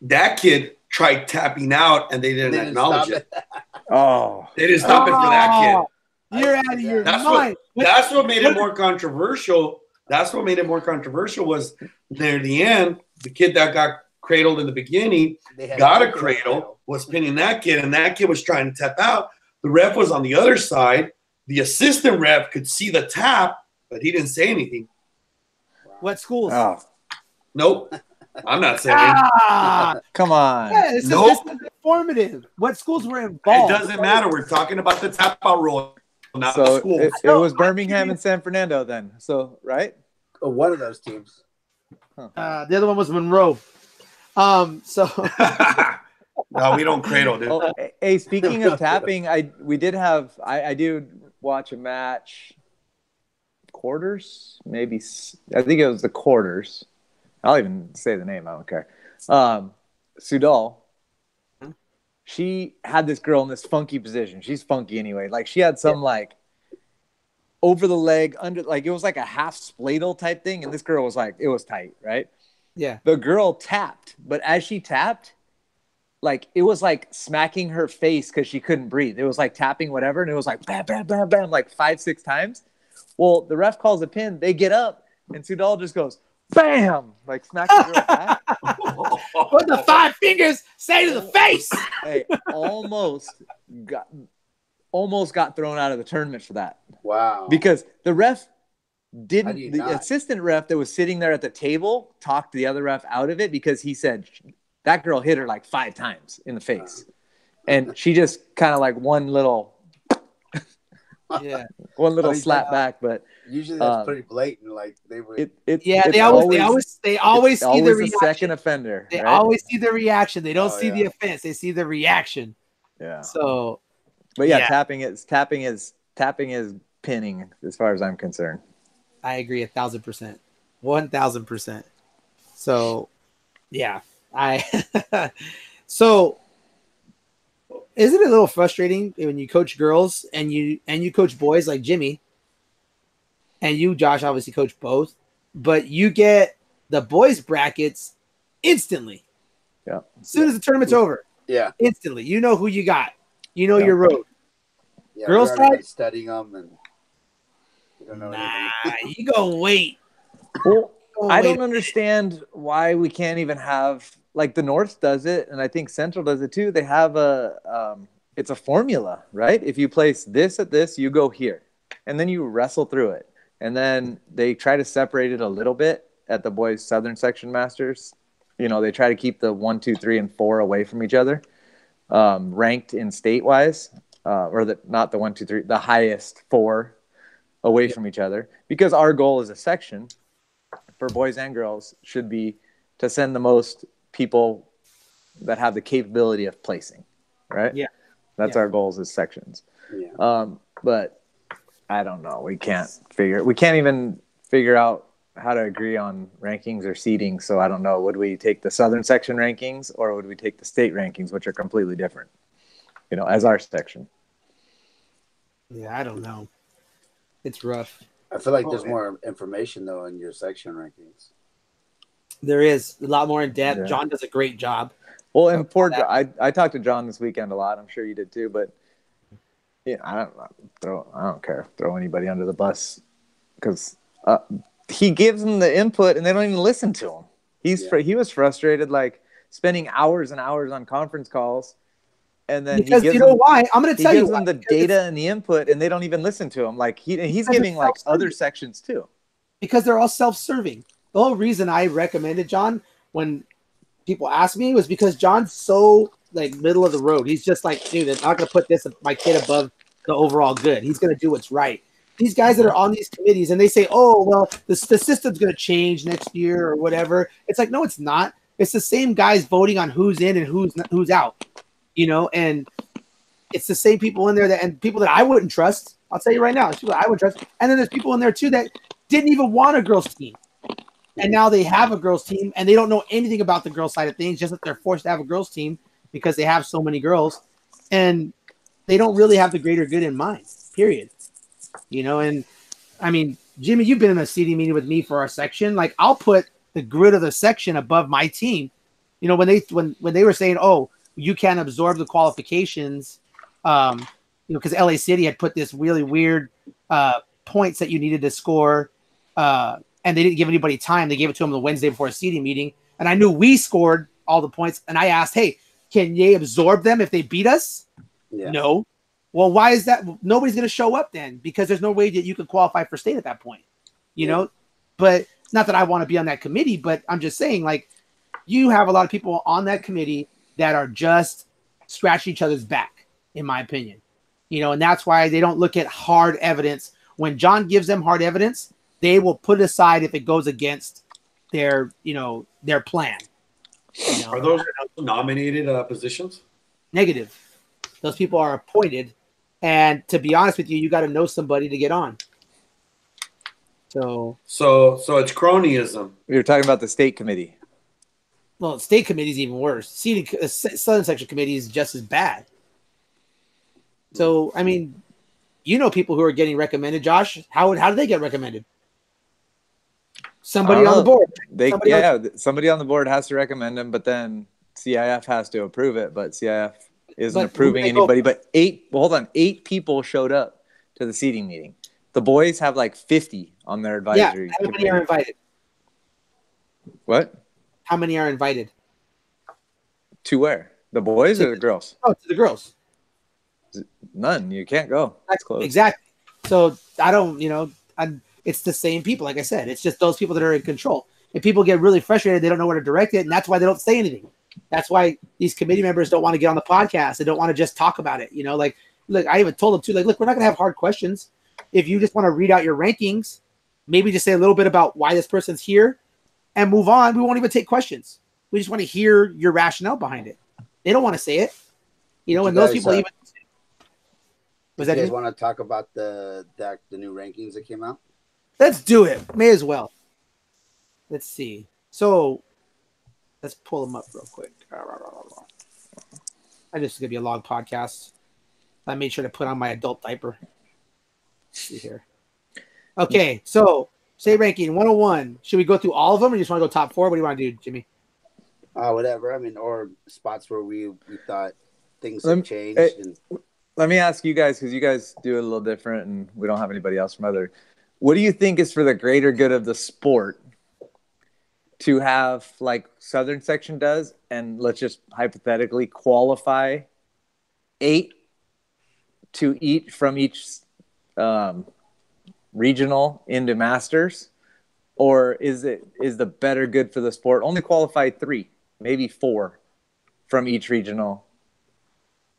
that kid tried tapping out, and they didn't acknowledge it. They didn't stop it for that kid. You're out of your mind. That's what made it more controversial. That's what made it more controversial was near the end, the kid that got cradled in the beginning got a cradle, was pinning that kid, and that kid was trying to tap out. The ref was on the other side. The assistant ref could see the tap, but he didn't say anything. What schools? Nope. I'm not saying. Come on. Yeah, this is informative. What schools were involved? It doesn't matter. We're talking about the tap out rule, not the school. It was Birmingham and San Fernando then. So, right? One of those teams. The other one was Monroe. No, we don't cradle, dude. Hey, speaking of tapping, I did watch a match. Quarters, maybe. I think it was the quarters. I'll even say the name. I don't care. Sudal. She had this girl in this funky position. She's funky anyway. Like she had some like over the leg under, like it was like a half spladle type thing, and this girl was like, it was tight, right? Yeah. The girl tapped, but as she tapped, like it was like smacking her face because she couldn't breathe. It was like tapping whatever, and it was like bam, bam, bam, bam, like 5-6 times. Well, the ref calls a pin. They get up, and Sudal just goes bam, like smack the girl back. What the 5 fingers say to the face? Hey, almost got thrown out of the tournament for that. Wow. Because the ref didn't. The assistant ref that was sitting there at the table talked the other ref out of it because he said that girl hit her like 5 times in the face, and she just kind of like one little slap back. But usually that's pretty blatant. Like they were. They always see the reaction. Second offender. They right? always see the reaction. They don't see the offense. They see the reaction. Yeah. So. But tapping is pinning as far as I'm concerned. I agree 1,000%. 1,000%. So, yeah, so isn't it a little frustrating when you coach girls and you coach boys like Jimmy, and you, Josh, obviously coach both, but you get the boys brackets instantly. Yeah. As soon as the tournament's over. Yeah. Instantly. You know who you got. You know your road. Yeah, girls side studying them, and you don't know anything. You go wait. Well, I don't understand why we can't even have, like, the North does it, and I think Central does it too. They have it's a formula, right? If you place this at this, you go here, and then you wrestle through it, and then they try to separate it a little bit at the boys' Southern Section Masters. You know, they try to keep the 1, 2, 3, and 4 away from each other, ranked in state-wise. Or not the 1, 2, 3, the highest 4 away from each other, because our goal as a section for boys and girls should be to send the most people that have the capability of placing, right? Yeah. That's our goals as sections. Yeah. But I don't know. We can't even figure out how to agree on rankings or seeding. So I don't know. Would we take the Southern Section rankings or would we take the state rankings, which are completely different, as our section? Yeah, I don't know. It's rough. I feel like there's more information, though, in your section rankings. There is a lot more in depth. Yeah. John does a great job. Well, and I talked to John this weekend a lot. I'm sure you did too. But I don't care. Throw anybody under the bus because he gives them the input and they don't even listen to him. He was frustrated, like spending hours and hours on conference calls, and then because you know why? I'm going to tell you. He gives them the data and the input, and they don't even listen to him. Like he's giving like other sections too. Because they're all self-serving. The whole reason I recommended John when people ask me was because John's so like middle of the road. He's just like, dude, I'm not going to put my kid above the overall good. He's going to do what's right. These guys that are on these committees and they say, oh, well, the system's going to change next year or whatever. It's like, no, it's not. It's the same guys voting on who's in and who's out, you know, and it's the same people in there and people that I wouldn't trust. I'll tell you right now, people I would trust. And then there's people in there too that didn't even want a girls team. And now they have a girls team and they don't know anything about the girls side of things, just that they're forced to have a girls team because they have so many girls and they don't really have the greater good in mind, period. You know, and I mean, Jimmy, you've been in a seating meeting with me for our section. Like I'll put the grid of the section above my team. You know, when they were saying, oh, you can't absorb the qualifications, you know, because LA City had put this really weird points that you needed to score, and they didn't give anybody time. They gave it to them the Wednesday before a seating meeting, and I knew we scored all the points, and I asked, hey, can they absorb them if they beat us? Yeah. No. Well, why is that? Nobody's going to show up then because there's no way that you could qualify for state at that point, you know? But not that I want to be on that committee, but I'm just saying, like, you have a lot of people on that committee that are just scratching each other's back, in my opinion, you know, and that's why they don't look at hard evidence. When John gives them hard evidence, they will put it aside if it goes against their, you know, their plan. You know? Are those nominated positions? Negative. Those people are appointed. And to be honest with you, you got to know somebody to get on. So it's cronyism. You're talking about the state committee. Well, state committee is even worse. Southern Section committee is just as bad. So, I mean, you know people who are getting recommended, Josh. How do they get recommended? Somebody on the board. Somebody on the board has to recommend them, but then CIF has to approve it. But CIF isn't approving anybody. But 8 people showed up to the seating meeting. The boys have like 50 on their advisory. Yeah, how many are invited? What? How many are invited? To where? The boys or the girls? Oh, to the girls. None. You can't go. That's close. Exactly. So I don't, you know, it's the same people. Like I said, it's just those people that are in control. And people get really frustrated. They don't know where to direct it. And that's why they don't say anything. That's why these committee members don't want to get on the podcast. They don't want to just talk about it. You know, like, look, I even told them too, like, look, we're not going to have hard questions. If you just want to read out your rankings, maybe just say a little bit about why this person's here and move on. We won't even take questions. We just want to hear your rationale behind it. They don't want to say it. You know, and those people even. Was that you guys want to talk about the new rankings that came out? Let's do it. May as well. Let's see. So let's pull them up real quick. This is going to be a long podcast. I made sure to put on my adult diaper. Let's see here. Okay, so state ranking 101. Should we go through all of them or you just want to go top 4? What do you want to do, Jimmy? Whatever. I mean, or spots where we thought things have changed. Let me ask you guys, because you guys do it a little different and we don't have anybody else from other. What do you think is for the greater good of the sport to have like Southern Section does, and let's just hypothetically qualify 8 to each from each regional into Masters? Or is the better good for the sport only qualify 3, maybe 4 from each regional,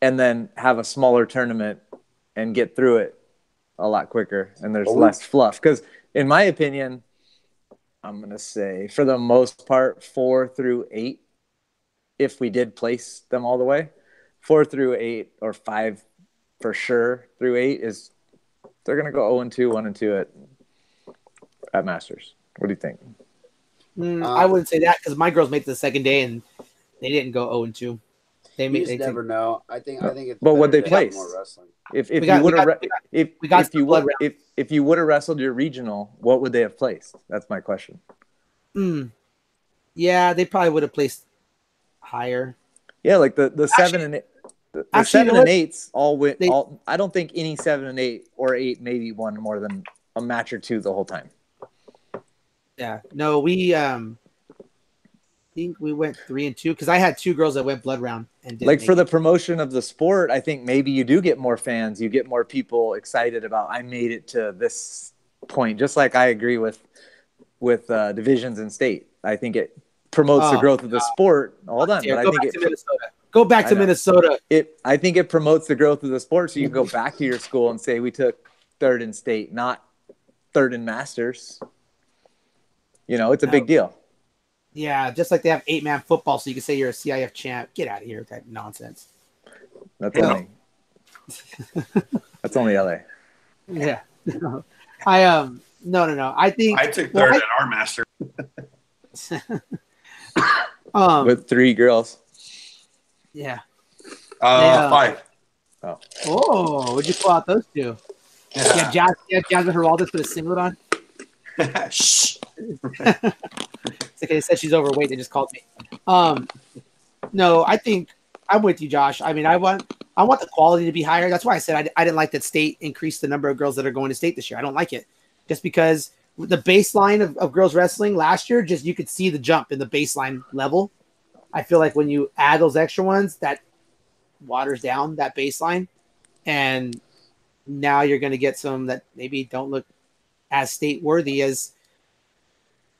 and then have a smaller tournament and get through it a lot quicker and there's less fluff? Because in my opinion, I'm going to say for the most part, 4 through 8, if we did place them all the way, 4 through 8 or 5 for sure through 8 is they're going to go 0-2, 1-2 at Masters. What do you think? I wouldn't say that because my girls made it the second day and they didn't go 0-2. They never know. I think it's. But what they place? If you would have wrestled your regional, what would they have placed? That's my question. Yeah, they probably would have placed higher. Yeah, like the 7 and 8. The 7 and 8s all went. I don't think any 7 and 8 or 8 maybe won more than a match or 2 the whole time. Yeah. No, we think we went 3-2 because I had 2 girls that went blood round and didn't Like make for the it. promotion of the sport, I think maybe you do get more fans. You get more people excited about I made it to this point. Just like I agree with divisions in state. I think it promotes the growth of the sport. Hold on, but I think Go back to Minnesota. I think it promotes the growth of the sport, so you can go back to your school and say we took 3rd in state, not 3rd in masters. You know, it's a big deal. Yeah, just like they have 8-man football, so you can say you're a CIF champ. Get out of here with that nonsense. That's only LA. Yeah. No. No. I think I took 3rd in our master. With 3 girls. Yeah. 5. Oh, would you pull out those 2? Yeah, Jasmine Heraldez put a singlet on. Shh. It's okay. They said she's overweight. They just called me. No, I think I'm with you, Josh. I mean, I want the quality to be higher. That's why I said I didn't like that state increased the number of girls that are going to state this year. I don't like it just because the baseline of girls wrestling last year, just you could see the jump in the baseline level. I feel like when you add those extra ones, that waters down that baseline, and now you're going to get some that maybe don't look as state worthy as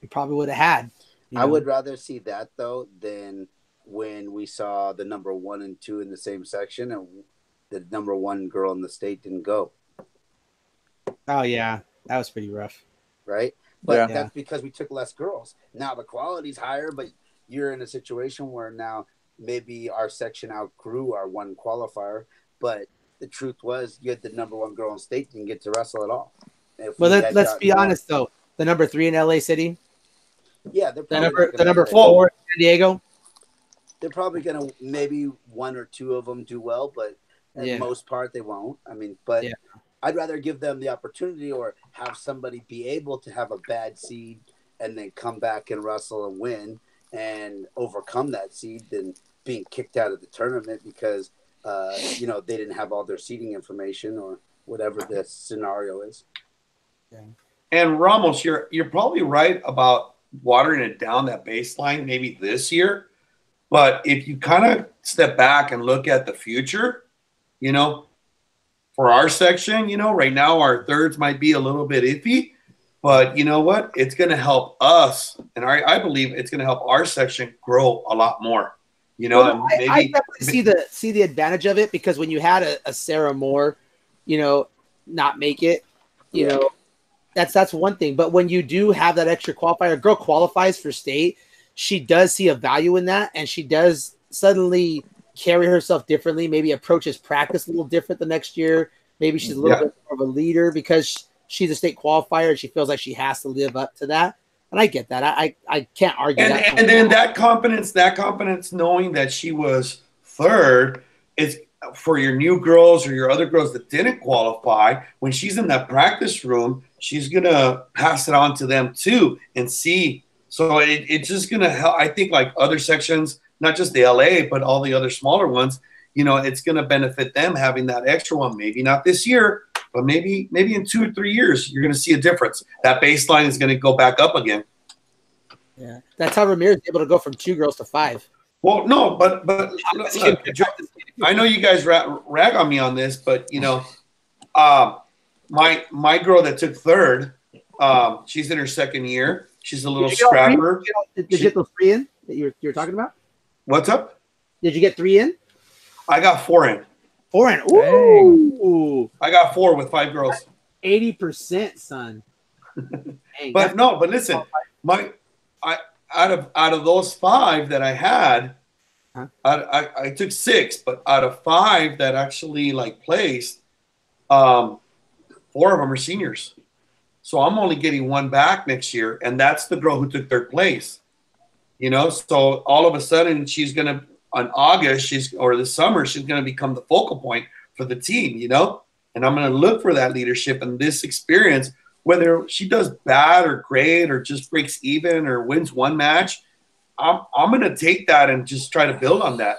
you probably would have had. I would rather see that though than when we saw the number 1 and 2 in the same section and the number 1 girl in the state didn't go. Oh yeah, that was pretty rough. Right? But that's because we took less girls. Now the quality's higher, but you're in a situation where now maybe our section outgrew our 1 qualifier, but the truth was you had the number 1 girl in state didn't get to wrestle at all. But let's be honest though, the number 3 in LA City. Yeah, the number 4 in San Diego. They're probably gonna maybe 1 or 2 of them do well, but the most part they won't. I mean, but I'd rather give them the opportunity or have somebody be able to have a bad seed and then come back and wrestle and win and overcome that seed than being kicked out of the tournament because they didn't have all their seeding information or whatever the scenario is. And Ramos, you're probably right about watering it down that baseline maybe this year. But if you kind of step back and look at the future, for our section, right now our thirds might be a little bit iffy, but you know what? It's going to help us. And I believe it's going to help our section grow a lot more. I definitely see the advantage of it because when you had a Sarah Moore, not make it, that's one thing. But when you do have that extra qualifier, a girl qualifies for state, she does see a value in that, and she does suddenly carry herself differently, maybe approaches practice a little different the next year. Maybe she's a little bit more of a leader because she's a state qualifier and she feels like she has to live up to that. And I get that. I can't argue that. And then that confidence knowing that she was 3rd is for your new girls or your other girls that didn't qualify. When she's in that practice room, she's going to pass it on to them too and see. So it's just going to help. I think like other sections, not just the LA, but all the other smaller ones, it's going to benefit them having that extra one. Maybe not this year, but maybe in 2 or 3 years, you're going to see a difference. That baseline is going to go back up again. Yeah, that's how Ramirez is able to go from 2 girls to 5. Well, no, but look, I know you guys rag on me on this, but my girl that took 3rd, she's in her 2nd year. She's a little scrapper. Did you get those 3 in that you were talking about? What's up? Did you get 3 in? I got 4 in. 4 in. Ooh. I got 4 with 5 girls. 80%, son. Dang, but listen, out of those 5 that I had, I took 6, but out of 5 that actually placed, 4 of them are seniors. So I'm only getting 1 back next year, and that's the girl who took 3rd place. So all of a sudden she's going to, on August, or this summer, she's going to become the focal point for the team, and I'm going to look for that leadership and this experience, whether she does bad or great or just breaks even or wins 1 match. I'm going to take that and just try to build on that,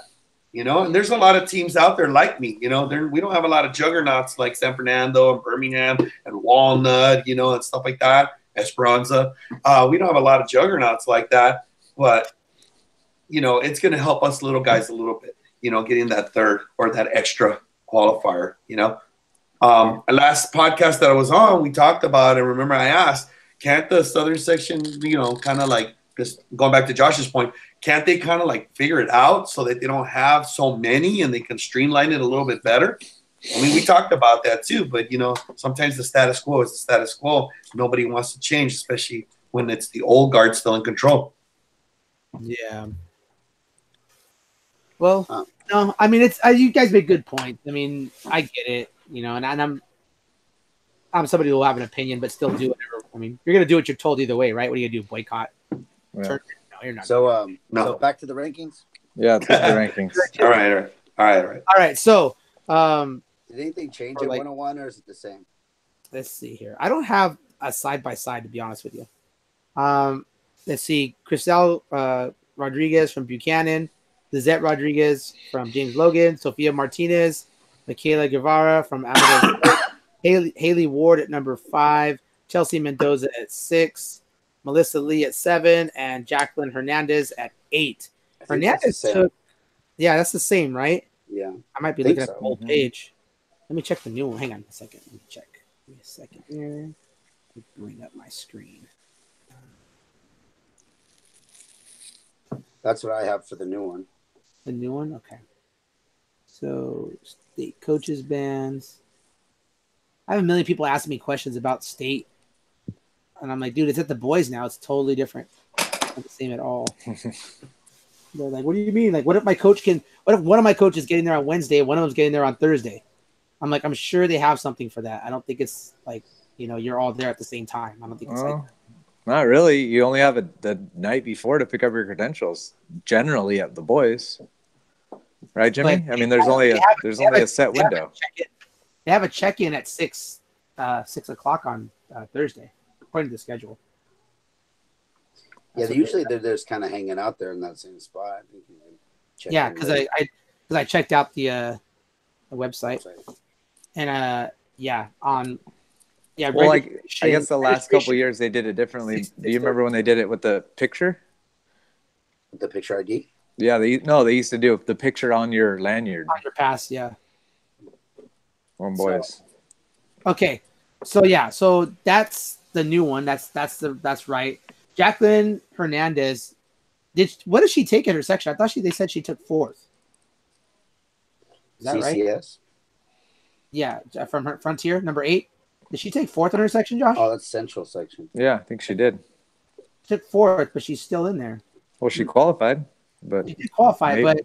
and there's a lot of teams out there like me, we don't have a lot of juggernauts like San Fernando and Birmingham and Walnut, and stuff like that. Esperanza. We don't have a lot of juggernauts like that, but it's going to help us little guys a little bit. Getting that third or that extra qualifier. Last podcast that I was on, we talked about, and remember I asked, can't the southern section, kind of like just going back to Josh's point, can't they kind of like figure it out so that they don't have so many and they can streamline it a little bit better? I mean, we talked about that too, but sometimes the status quo is the status quo. Nobody wants to change, especially when it's the old guard still in control. Yeah. Well, no, I mean, you guys make good points. I mean, I get it, and I'm somebody who will have an opinion, but still do whatever. I mean, you're gonna do what you're told either way, right? What are you gonna do? Boycott? Yeah. No, you're not. So, so back to the rankings. Yeah, let's get the rankings. All right. So, did anything change at 101, or is it the same? Let's see here. I don't have a side by side, to be honest with you. Let's see. Cristal Rodriguez from Buchanan, Lizette Rodriguez from James Logan, Sophia Martinez, Michaela Guevara from Amador, Haley Ward at number 5, Chelsea Mendoza at 6, Melissa Lee at 7, and Jacqueline Hernandez at 8. Hernandez took, that's the same, right? Yeah. I might be looking at the old page. Let me check the new one. Hang on a second. Let me check. Give me a second here. Let me bring up my screen. That's what I have for the new one. The new one? Okay. So, state coaches bands. I have a million people asking me questions about state. And I'm like, dude, it's at the boys now. It's totally different. Not the same at all. They're like, what do you mean? Like, what if one of my coaches getting there on Wednesday and one of them's getting there on Thursday? I'm like, I'm sure they have something for that. I don't think it's like, you're all there at the same time. I don't think it's like that. Not really. You only have the night before to pick up your credentials. Generally, at the boys, right, Jimmy? But I mean, there's only a set window. They have a check-in at 6 o'clock on Thursday, according to the schedule. Yeah, usually they're just kind of hanging out there in that same spot. I think you can check because I checked out the website, and well, like I guess the last couple of years they did it differently. Do you remember when they did it with the picture? The picture ID? Yeah, they used to do the picture on your lanyard. On your pass, yeah. On boys. Okay, so that's the new one. That's right. Jacqueline Hernandez. What did she take at her section? I thought they said she took 4th. Is that CCS? right? Yeah, from her Frontier, number 8. Did she take 4th in her section, Josh? Oh, that's Central section. Yeah, I think she did. She took 4th, but she's still in there. Well, she qualified, but she did qualify. But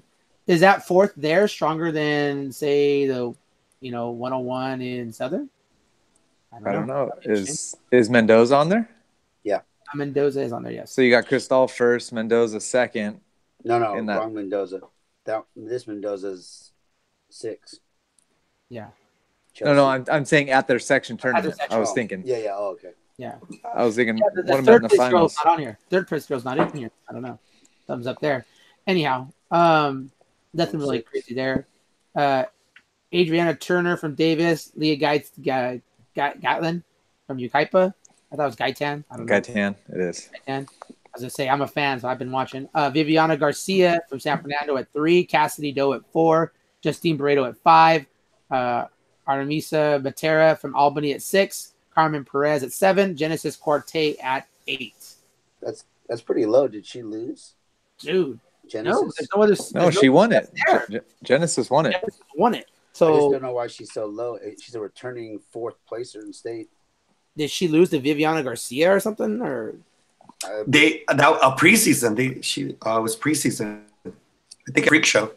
is that 4th there stronger than, say, the 101 in Southern? I don't know. Is Mendoza on there? Yeah. Mendoza is on there, yes. So you got Cristal first, Mendoza second. No, wrong Mendoza. This Mendoza's 6. Yeah. Chelsea. No, I'm saying at their section tournament. I was thinking. Yeah. Oh, okay. Yeah. I was thinking the one of them third in the place finals. girl's not on here. Third place girl's not in here. I don't know. Thumbs up there. Anyhow, nothing really crazy there. Adriana Turner from Davis, Leah Gatlin from Ukaipa. I thought it was Gaitan. I don't know. Gaitan, it is. Gaitan. I was gonna say I'm a fan, so I've been watching. Viviana Garcia from San Fernando at 3, Cassidy Doe at 4, Justine Barreto at 5, Artemisa Matera from Albany at 6, Carmen Perez at 7, Genesis Corte at 8. That's pretty low. Did she lose? Dude, Genesis? She won it. Genesis won it. Genesis won it. I So just don't know why she's so low. She's a returning 4th placer in state. did she lose to Viviana Garcia or something? Or A preseason. She was preseason. I think a freak show.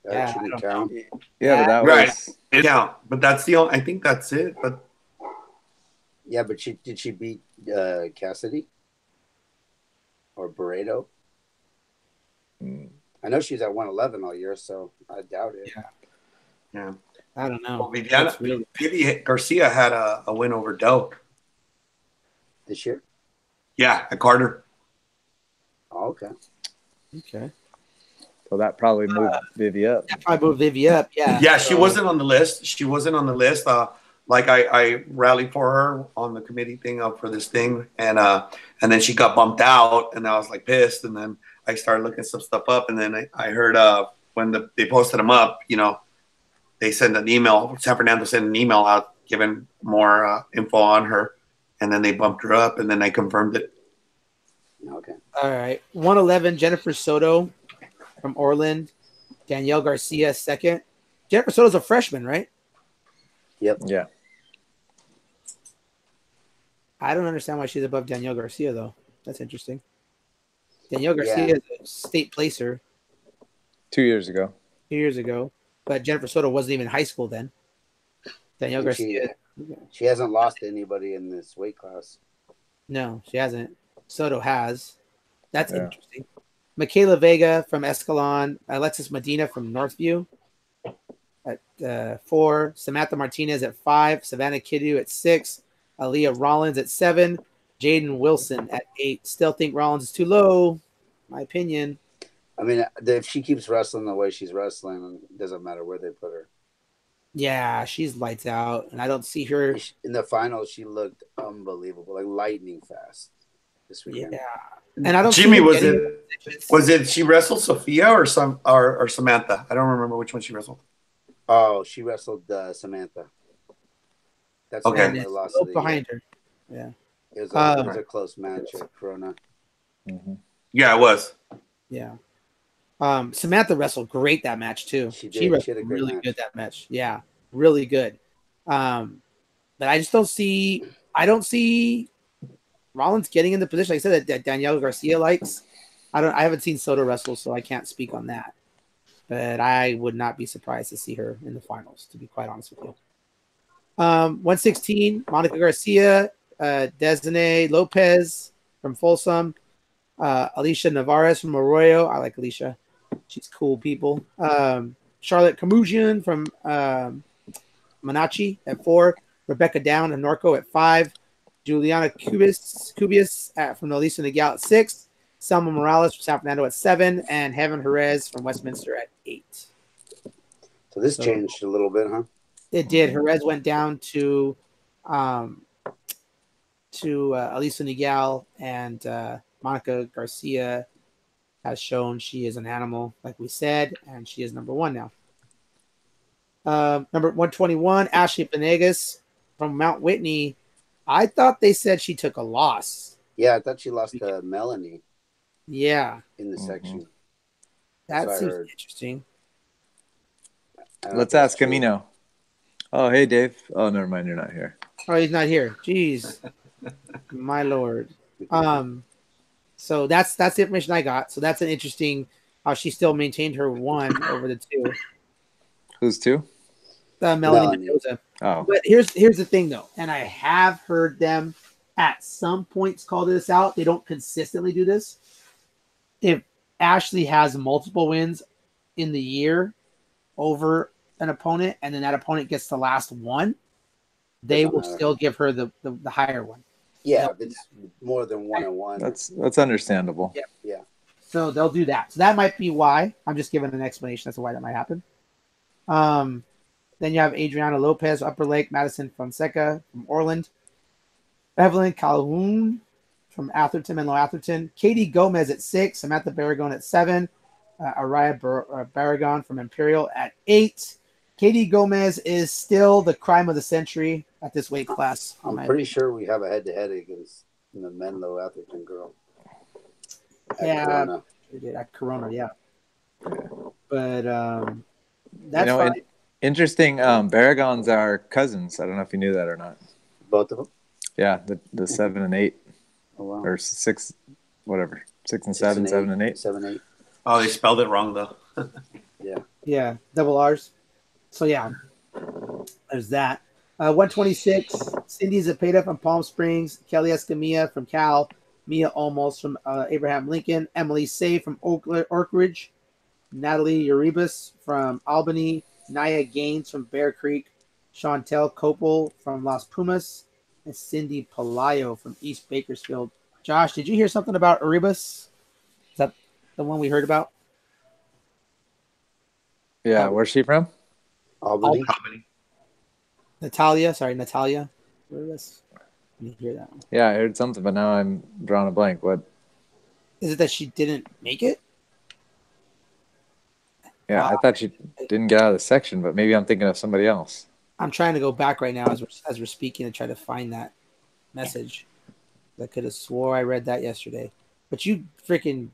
That shouldn't count. Yeah, but that Right. was It count, but that's the only. I think that's it. But Yeah, but did she beat Cassidy or Barreto? I know she was at 111 all year, so I doubt it. yeah. I don't know. Well, Vivi Garcia had a win over Doe. This year? Yeah, at Carter. Oh, okay. Okay. so that probably moved Vivi up. That probably moved Vivi up. Yeah. Yeah, she wasn't on the list. like I rallied for her on the committee thing for this thing, and then she got bumped out, and I was like pissed, and then I started looking some stuff up, and then I heard when they posted them up, you know, they sent an email. San Fernando sent an email out giving more info on her, and then they bumped her up, and then I confirmed it. Okay. All right. 111, Jennifer Soto from Orland. Danielle Garcia, second. Jennifer Soto's a freshman, right? Yep. Yeah. I don't understand why she's above Danielle Garcia, though. That's interesting. Danielle Garcia is a state placer 2 years ago. 2 years ago, but Jennifer Soto wasn't even in high school then. Danielle Garcia. She hasn't lost to anybody in this weight class. No, she hasn't. Soto has. That's interesting. Michaela Vega from Escalon. Alexis Medina from Northview at 4. Samantha Martinez at 5. Savannah Kiddu at 6. Aaliyah Rollins at 7. Jaden Wilson at 8. Still think Rollins is too low, my opinion. I mean, if she keeps wrestling the way she's wrestling, it doesn't matter where they put her. Yeah, she's lights out, and I don't see her. In the finals, she looked unbelievable, like lightning fast this weekend. Yeah. And I don't Jimmy, was it she wrestled Sophia or Samantha? I don't remember which one she wrestled. Oh, she wrestled Samantha. That's okay. The loss behind her. Yeah. It was a close match at Corona. Mm-hmm. Yeah, it was. Yeah. Samantha wrestled great that match too. She wrestled really good that match. Yeah, really good. But I just don't see. I don't see Rollins getting in the position, like I said, that Danielle Garcia likes. I haven't seen Soto wrestle, so I can't speak on that. But I would not be surprised to see her in the finals, to be quite honest with you. 116, Monica Garcia, Desiree Lopez from Folsom, Alicia Navarez from Arroyo. I like Alicia. She's cool people. Charlotte Kamujian from Monachi at 4. Rebecca Down and Norco at 5. Juliana Cubias from the Alicia Nagal at 6. Selma Morales from San Fernando at 7. And Heaven Jerez from Westminster at 8. So this changed a little bit, huh? It did. Jerez went down to Alicia Nagal, and Monica Garcia has shown she is an animal, like we said, and she is number 1 now. Number 121, Ashley Venegas from Mount Whitney. I thought they said she took a loss. Yeah, I thought she lost to Melanie. Yeah. In the section. That seems interesting. Let's ask Camino. Oh, hey, Dave. Oh, never mind. You're not here. Oh, he's not here. Jeez. My Lord. So that's the information I got. So that's an interesting how she still maintained her 1 over the 2. Who's 2? Melanie Mendoza. Oh. But here's the thing though, and I have heard them at some points call this out. They don't consistently do this. If Ashley has multiple wins in the year over an opponent, and then that opponent gets the last one, they will still give her the higher one. Yeah, it's more than 1-1. That's understandable. Yeah. So they'll do that. So that might be why. I'm just giving an explanation as to why that might happen. Then you have Adriana Lopez, Upper Lake, Madison Fonseca from Orland, Evelyn Calhoun from Atherton, Menlo Atherton, Katie Gomez at 6, Samantha Barragon at 7, Araya Barragon from Imperial at 8. Katie Gomez is still the crime of the century at this weight class. I'm pretty sure we have a head-to-head against the Menlo Atherton girl. Corona. At Corona, yeah. But that's fine. Interesting. Barragons are cousins. I don't know if you knew that or not. Both of them? Yeah, the 7 and 8. Oh, wow. Or 6, whatever. 6 and 7, 7 and 8. 7, 8. Oh, they spelled it wrong, though. Yeah, double R's. So, yeah, there's that. 126, Cindy Zepeda from Palm Springs, Kelly Escamilla from Cal, Mia Olmos from Abraham Lincoln, Emily Say from Oak Ridge, Natalie Uribus from Albany, Naya Gaines from Bear Creek, Chantel Copel from Las Pumas, and Cindy Palayo from East Bakersfield. Josh, did you hear something about Uribus? Is that the one we heard about? Yeah, where's she from? Albany. Natalia. Sorry, Natalia. Where is this? Let me hear that one. Yeah, I heard something, but now I'm drawing a blank. What? Is it that she didn't make it? Yeah, I thought she didn't get out of the section, but maybe I'm thinking of somebody else. I'm trying to go back right now as we're speaking and try to find that message. I could have swore I read that yesterday. But you freaking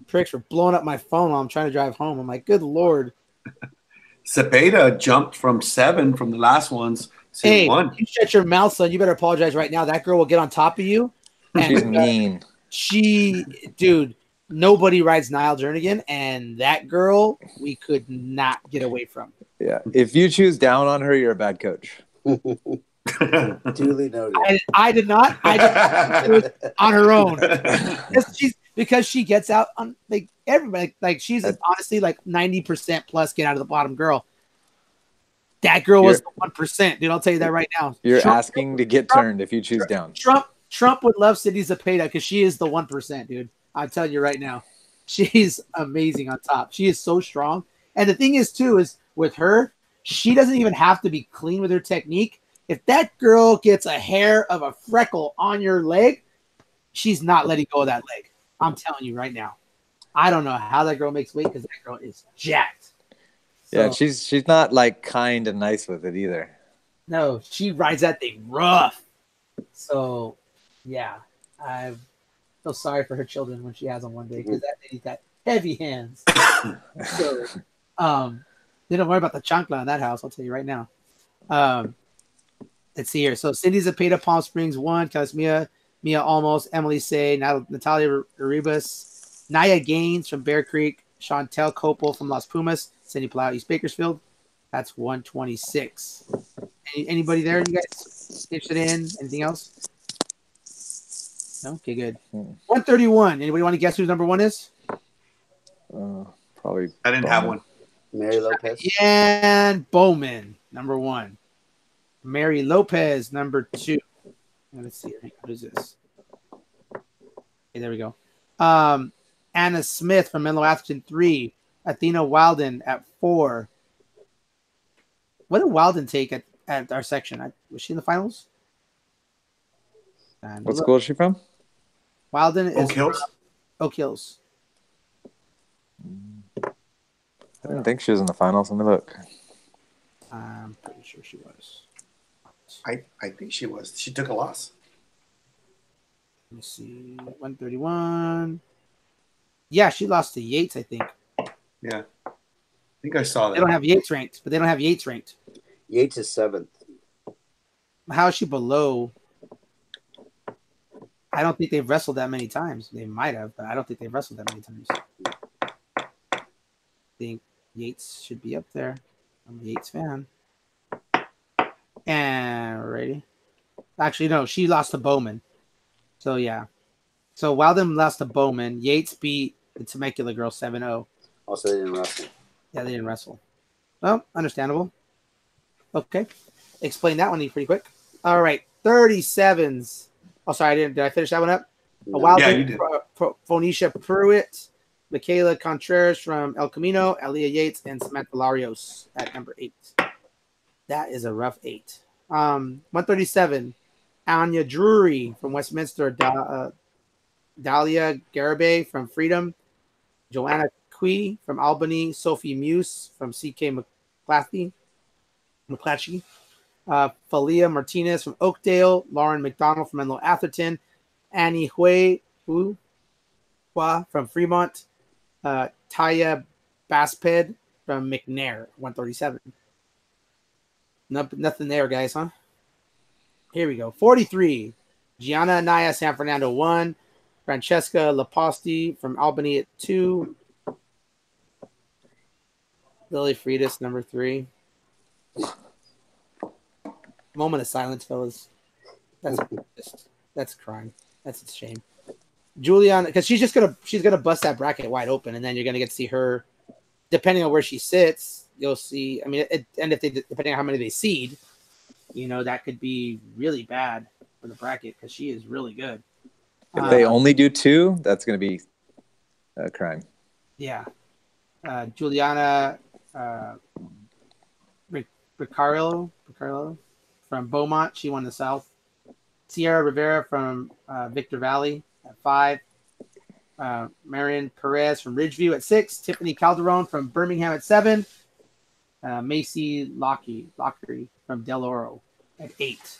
pricks were blowing up my phone while I'm trying to drive home. I'm like, good Lord. Cepeda jumped from 7 from the last ones to 1. You shut your mouth, son. You better apologize right now. That girl will get on top of you. She's mean. Dude, nobody rides Niall Jernigan, and that girl we could not get away from. Yeah. If you choose down on her, you're a bad coach. Duly noted. I did not. I just on her own. Because she gets out on like everybody. Like she's honestly like 90% plus get out of the bottom girl. That girl was the 1%, dude. I'll tell you that right now. You're asking to get turned if you choose down. Trump would love Cindy Zepeda because she is the 1%, dude. I'm telling you right now. She's amazing on top. She is so strong. And the thing is, too, is with her, she doesn't even have to be clean with her technique. If that girl gets a hair of a freckle on your leg, she's not letting go of that leg. I'm telling you right now. I don't know how that girl makes weight because that girl is jacked. So, yeah, she's not like kind and nice with it either. No, she rides that thing rough. So, yeah, I feel sorry for her children when she has them one day because that lady's got heavy hands. So, they don't worry about the chancla in that house. I'll tell you right now. Let's see here. So, Cindy Zepeda, Palm Springs 1, Mia Almost, Emily Say, Natalia Uribas, Naya Gaines from Bear Creek, Chantel Copel from Las Pumas, Cindy Palau, East Bakersfield. That's 126. Anybody there you guys interested in? Anything else? No? Okay, good. 131. Anybody want to guess who number 1 is? Probably. I didn't have one. Mary Lopez. And Bowman, number 1. Mary Lopez, number 2. Let's see. What is this? Okay, there we go. Anna Smith from Menlo Atherton, 3. Athena Wilden at 4. What did Wilden take at our section? Was she in the finals? What school is she from? Wilden is Oak Hills. Oak Hills. I didn't think she was in the finals. Let me look. I'm pretty sure she was. I think she was. She took a loss. Let me see. 131. Yeah, she lost to Yates, I think. Yeah. I think I saw that. They don't have Yates ranked, but they don't have Yates ranked. Yates is 7th. How is she below? I don't think they've wrestled that many times. They might have, but I don't think they've wrestled that many times. I think Yates should be up there. I'm a Yates fan. And ready. Actually, no, she lost to Bowman. So, yeah. So, Wilden lost to Bowman. Yates beat the Temecula girl 7-0. Also, they didn't wrestle. Yeah, they didn't wrestle. Well, understandable. Okay. Explain that one pretty quick. All right. 37s. Oh, sorry, did I finish that one up? No. Wilden, Yeah, you did. Phoenicia Pruitt, Michaela Contreras from El Camino, Aaliyah Yates, and Samantha Larios at number 8. That is a rough 8. 137, Anya Drury from Westminster, Dahlia Garibay from Freedom, Joanna Cui from Albany, Sophie Muse from CK McClatchy, Falia Martinez from Oakdale, Lauren McDonald from Menlo Atherton, Annie Hui from Fremont, Taya Basped from McNair, 137. Nothing there, guys, huh? Here we go. 43. Gianna Anaya, San Fernando, 1. Francesca Laposti from Albany at 2. Lily Freitas, number 3. Moment of silence, fellas. That's crime. That's a shame. Juliana, because she's gonna bust that bracket wide open, and then you're gonna get to see her. Depending on where she sits, you'll see. I mean, and if depending on how many they seed, that could be really bad for the bracket because she is really good. If they only do 2, that's going to be a crime. Yeah, Juliana Riccardo from Beaumont. She won the South. Sierra Rivera from Victor Valley at 5. Marion Perez from Ridgeview at 6. Tiffany Calderon from Birmingham at 7. Macy Lockery from Del Oro at 8.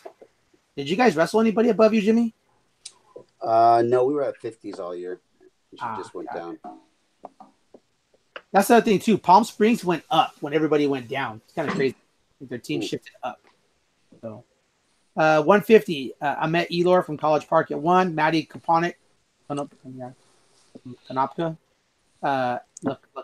Did you guys wrestle anybody above you, Jimmy? No, we were at 50s all year. She just went down. That's the other thing too. Palm Springs went up when everybody went down. It's kind of crazy. I think their team shifted up. So 150, I met Elor from College Park at 1. Maddie Konopka, La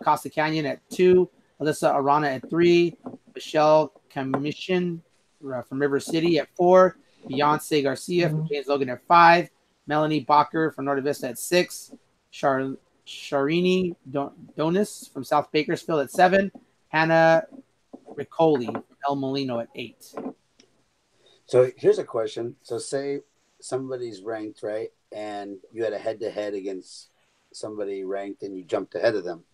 Costa Canyon at 2. Alyssa Arana at 3. Michelle Commission from River City at 4. Beyonce Garcia from James Logan at 5. Melanie Bacher from Norte Vista at 6. Sharini Donis from South Bakersfield at 7. Hannah Riccoli from El Molino at 8. So here's a question. So say somebody's ranked, right? And you had a head-to-head against somebody ranked and you jumped ahead of them.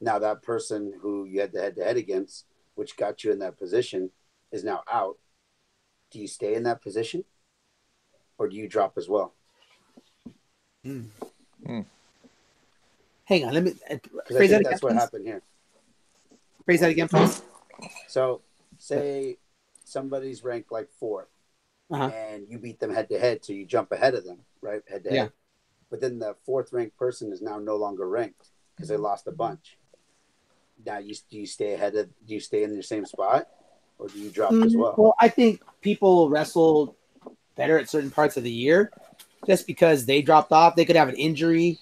Now that person who you had the head-to-head against, which got you in that position, is now out. Do you stay in that position? Or do you drop as well? Hang on, let me phrase that again. That's what happened here. Phrase that again, please. So say somebody's ranked like 4th, and you beat them head-to-head, so you jump ahead of them, right? Head-to-head. Yeah. But then the 4th ranked person is now no longer ranked because they lost a bunch. Now, do you stay in your same spot, or do you drop as well? Well, I think people wrestle better at certain parts of the year just because they dropped off. They could have an injury,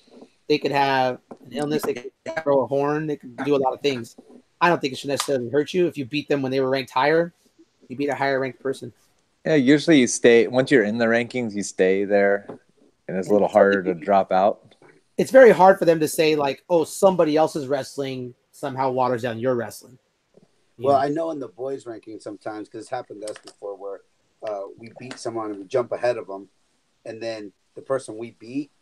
they could have an illness, they could throw a horn, they could do a lot of things. I don't think it should necessarily hurt you if you beat them when they were ranked higher. You beat a higher ranked person. Yeah, usually you stay once you're in the rankings, you stay there, and it's a little harder to drop out. It's very hard for them to say like, "Oh, somebody else is wrestling." Somehow waters down your wrestling. Well, I know in the boys ranking sometimes, because it's happened to us before, where we beat someone and we jump ahead of them, and then the person we beat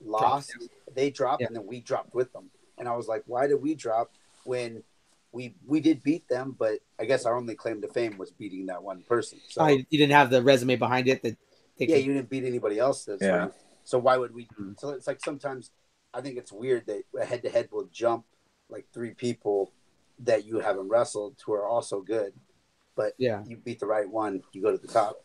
lost, they dropped, and then we dropped with them. And I was like, why did we drop when we did beat them? But I guess our only claim to fame was beating that one person. So you didn't have the resume behind it. You didn't beat anybody else. That's right. So why would we? So it's like sometimes I think it's weird that a head-to-head will jump like 3 people that you haven't wrestled who are also good, but you beat the right one, you go to the top.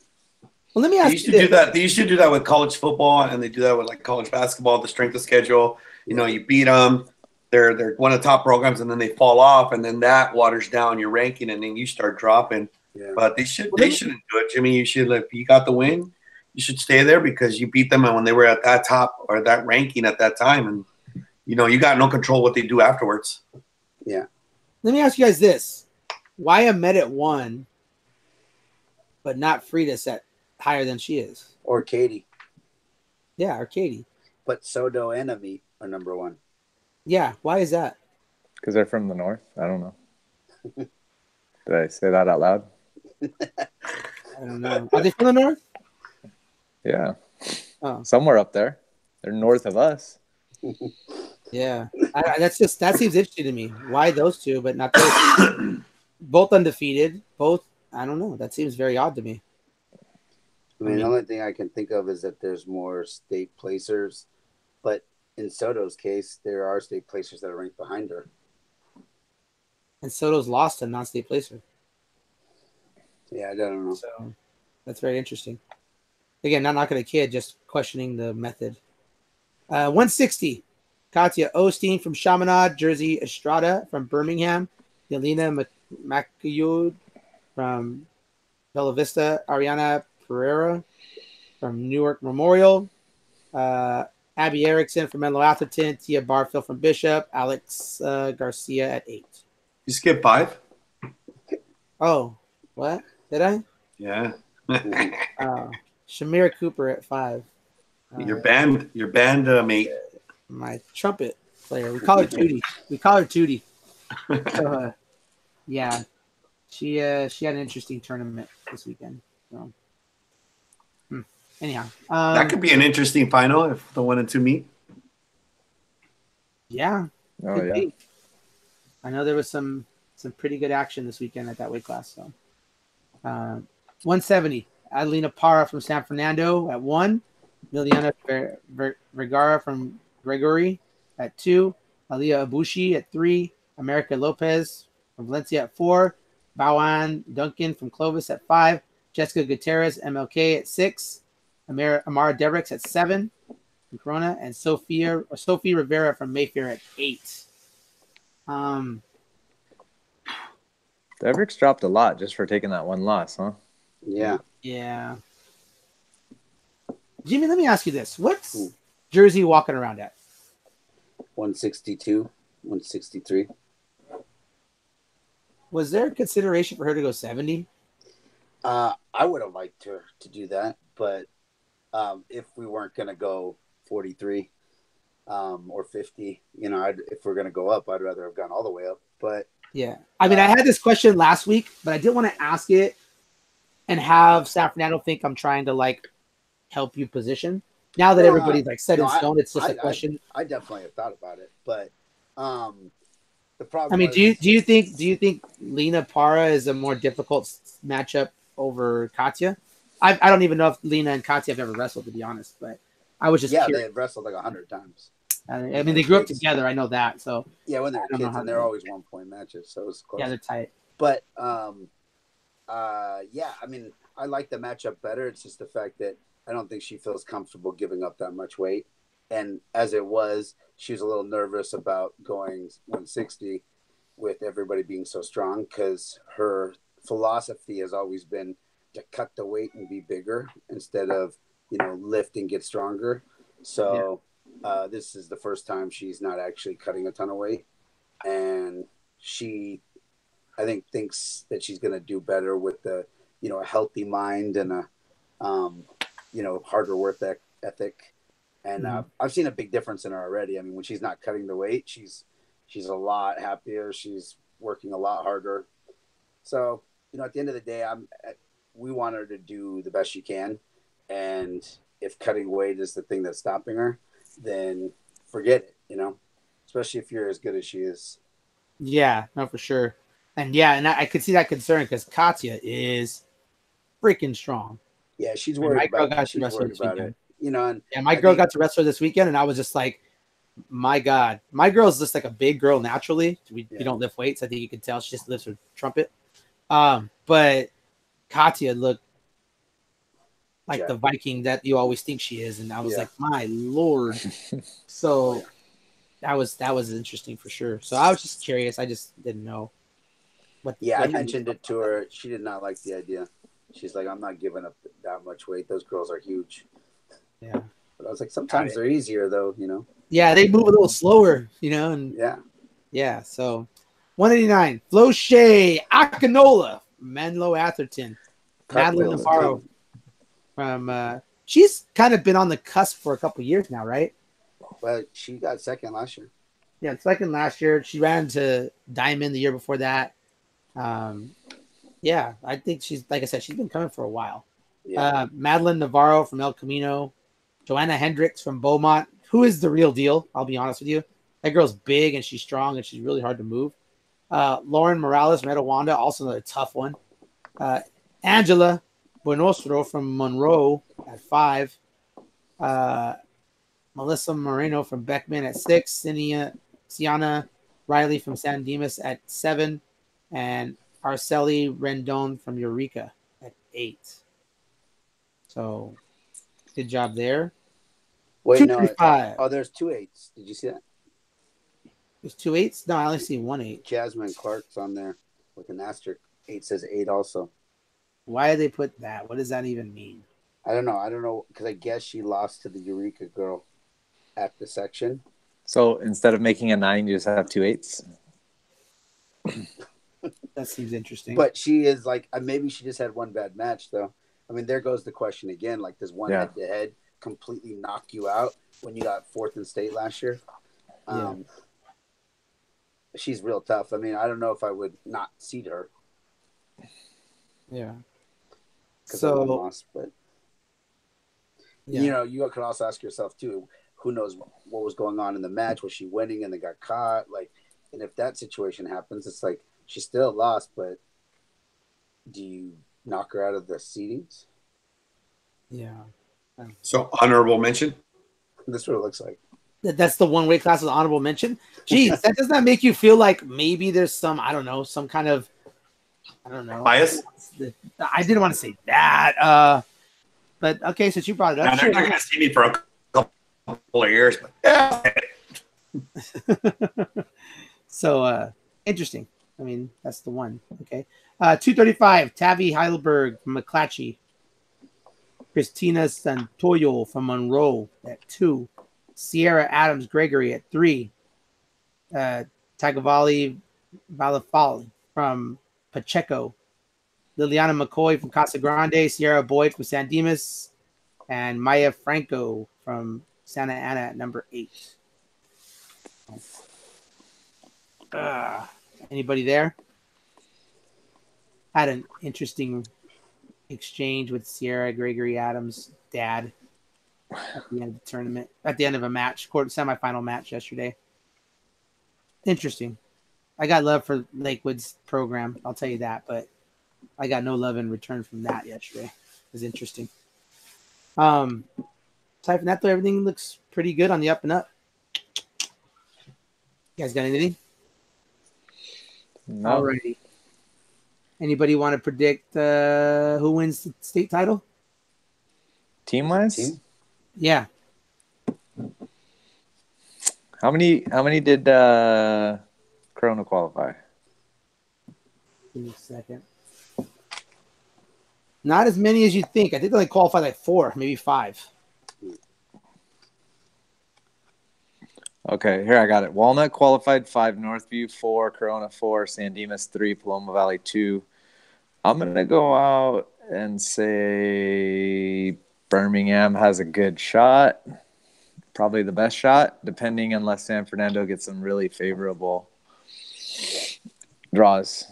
Well, let me ask you. They used to do that with college football, and they do that with like college basketball. The strength of schedule, you beat them. They're one of the top programs, and then they fall off, and then that waters down your ranking, and then you start dropping. Yeah. But they shouldn't do it, Jimmy. You should, if you got the win, you should stay there because you beat them, and when they were at that top or that ranking at that time, and you got no control what they do afterwards. Yeah. Let me ask you guys this. Why Ahmed at 1, but not Frida set higher than she is? Or Katie. Yeah, or Katie. But Soto and Amit are number 1. Yeah, why is that? Because they're from the north. I don't know. Did I say that out loud? I don't know. Are they from the north? Yeah. Oh. Somewhere up there. They're north of us. Yeah, that seems interesting to me. Why those two, but not those? Both undefeated. Both, I don't know. That seems very odd to me. I mean, the only thing I can think of is that there's more state placers, but in Soto's case, there are state placers that are ranked behind her. And Soto's lost a non-state placer. Yeah, I don't know. So that's very interesting. Again, not knocking a kid, just questioning the method. 160. Katya Osteen from Chaminade, Jersey Estrada from Birmingham, Yelena Macayud from Bella Vista, Ariana Pereira from Newark Memorial, Abby Erickson from Menlo Atherton, Tia Barfield from Bishop, Alex Garcia at 8. You skipped 5? Oh, what? Did I? Yeah. Shamira Cooper at 5. Your band mate. My trumpet player. We call her Tootie. So, yeah, she had an interesting tournament this weekend. So, anyhow, that could be an interesting final if the 1 and 2 meet. Yeah. Oh yeah. Be. I know there was some pretty good action this weekend at that weight class. So, 170. Adelina Parra from San Fernando at 1. Miliana Vergara from Gregory at 2. Alia Abushi at 3. America Lopez from Valencia at 4. Bowan Duncan from Clovis at 5. Jessica Gutierrez, MLK at 6. Amara Debricks at 7 from Corona. And Sophie Rivera from Mayfair at 8. Debricks dropped a lot just for taking that one loss, huh? Yeah. Yeah. Jimmy, let me ask you this. What's Jersey walking around at? 162, 163. Was there consideration for her to go 70? I would have liked her to do that, but if we weren't going to go 43 or 50, if we're going to go up, I'd rather have gone all the way up. But yeah, I mean, I had this question last week, but I didn't want to ask it and have San Fernando think I'm trying to like help you position. Now that everybody's like set in stone, it's just a question. I definitely have thought about it, but the problem. I mean, do you think Lena Parra is a more difficult matchup over Katya? I don't even know if Lena and Katya have ever wrestled, to be honest, but I was just curious. They have wrestled like 100 times. I mean, they grew up together. I know that. So yeah, when they're kids, and they're always 1-point matches, so it's close. Yeah, they're tight. But yeah, I mean, I like the matchup better. It's just the fact that I don't think she feels comfortable giving up that much weight. And as it was, she was a little nervous about going 160 with everybody being so strong because her philosophy has always been to cut the weight and be bigger instead of, lift and get stronger. So this is the first time she's not actually cutting a ton of weight. And she, I think, thinks that she's going to do better with a healthy mind and a, harder work ethic. And I've seen a big difference in her already. I mean, when she's not cutting the weight, she's a lot happier. She's working a lot harder. So, at the end of the day, we want her to do the best she can. And if cutting weight is the thing that's stopping her, then forget it, especially if you're as good as she is. Yeah, no, for sure. And I could see that concern because Katya is freaking strong. Yeah, she's worried about it. My girl got to wrestle this weekend, and I was just like, my God. My girl's just like a big girl naturally. We don't lift weights. I think you can tell she just lifts her trumpet. But Katya looked like the Viking that you always think she is, and I was like, my Lord. So that was interesting for sure. So I was just curious. I just didn't know. I mentioned it to her. She did not like the idea. She's like, I'm not giving up that much weight. Those girls are huge. Yeah. But I was like, sometimes they're easier though, Yeah, they move a little slower, and yeah. So 189, Floshay Akinola, Menlo Atherton, Madeline Navarro from she's kind of been on the cusp for a couple years now, right? Well, she got second last year. Yeah, second last year. She ran to Diamond the year before that. Yeah, I think she's, like I said, she's been coming for a while. Yeah. Madeline Navarro from El Camino, Joanna Hendricks from Beaumont, who is the real deal, I'll be honest with you. That girl's big and she's strong and she's really hard to move. Lauren Morales from Etowanda, also another tough one. Angela Buenostro from Monroe at 5. Melissa Moreno from Beckman at 6. Sienna Riley from San Dimas at 7. And Arceli Rendon from Eureka at 8. So, good job there. Wait, no. Oh, there's 2 8s. Did you see that? There's 2 8s? No, I only see 1 8. Jasmine Clark's on there with an asterisk. 8 says 8 also. Why did they put that? What does that even mean? I don't know. Because I guess she lost to the Eureka girl at the section. So instead of making a 9, you just have 2 8s? That seems interesting. But she is like, maybe she just had one bad match, though. I mean, there goes the question again. Like, does one head-to-head completely knock you out when you got 4th in state last year? She's real tough. I mean, I don't know if I would not seed her. Yeah. So, lost, but you could also ask yourself too, who knows what was going on in the match? Was she winning and they got caught? Like, and if that situation happens, it's like she still lost, but do you knock her out of the seedings. Yeah. So honorable mention. That's what it looks like. That's the one weight class with honorable mention. Geez, that does not make you feel like maybe there's some, I don't know, some kind of, I don't know, bias. I didn't want to say that. But okay, since you brought it up, now, they're not going to see me for a couple of years. But yeah. So interesting. I mean, that's the one. Okay. 235, Tavi Heidelberg from McClatchy. Christina Santoyo from Monroe at 2. Sierra Adams Gregory at 3. Tagovailoa Valafali from Pacheco. Liliana McCoy from Casa Grande. Sierra Boyd from San Dimas. And Maya Franco from Santa Ana at number 8. Anybody there? Had an interesting exchange with Sierra Gregory Adams' dad at the end of the tournament, at the end of a match, semifinal match yesterday. Interesting. I got love for Lakewood's program, I'll tell you that, but I got no love in return from that yesterday. It was interesting. Aside from that, though, everything looks pretty good on the up and up. You guys got anything? No. Alrighty. Anybody want to predict who wins the state title? Team-wise? Yeah. How many did Corona qualify? Give me a second. Not as many as you think. I think they only qualified like 4, maybe 5. Okay, here I got it. Walnut qualified 5, Northview 4, Corona 4, San Dimas 3, Paloma Valley 2. I'm going to go out and say Birmingham has a good shot. Probably the best shot, depending unless San Fernando gets some really favorable draws.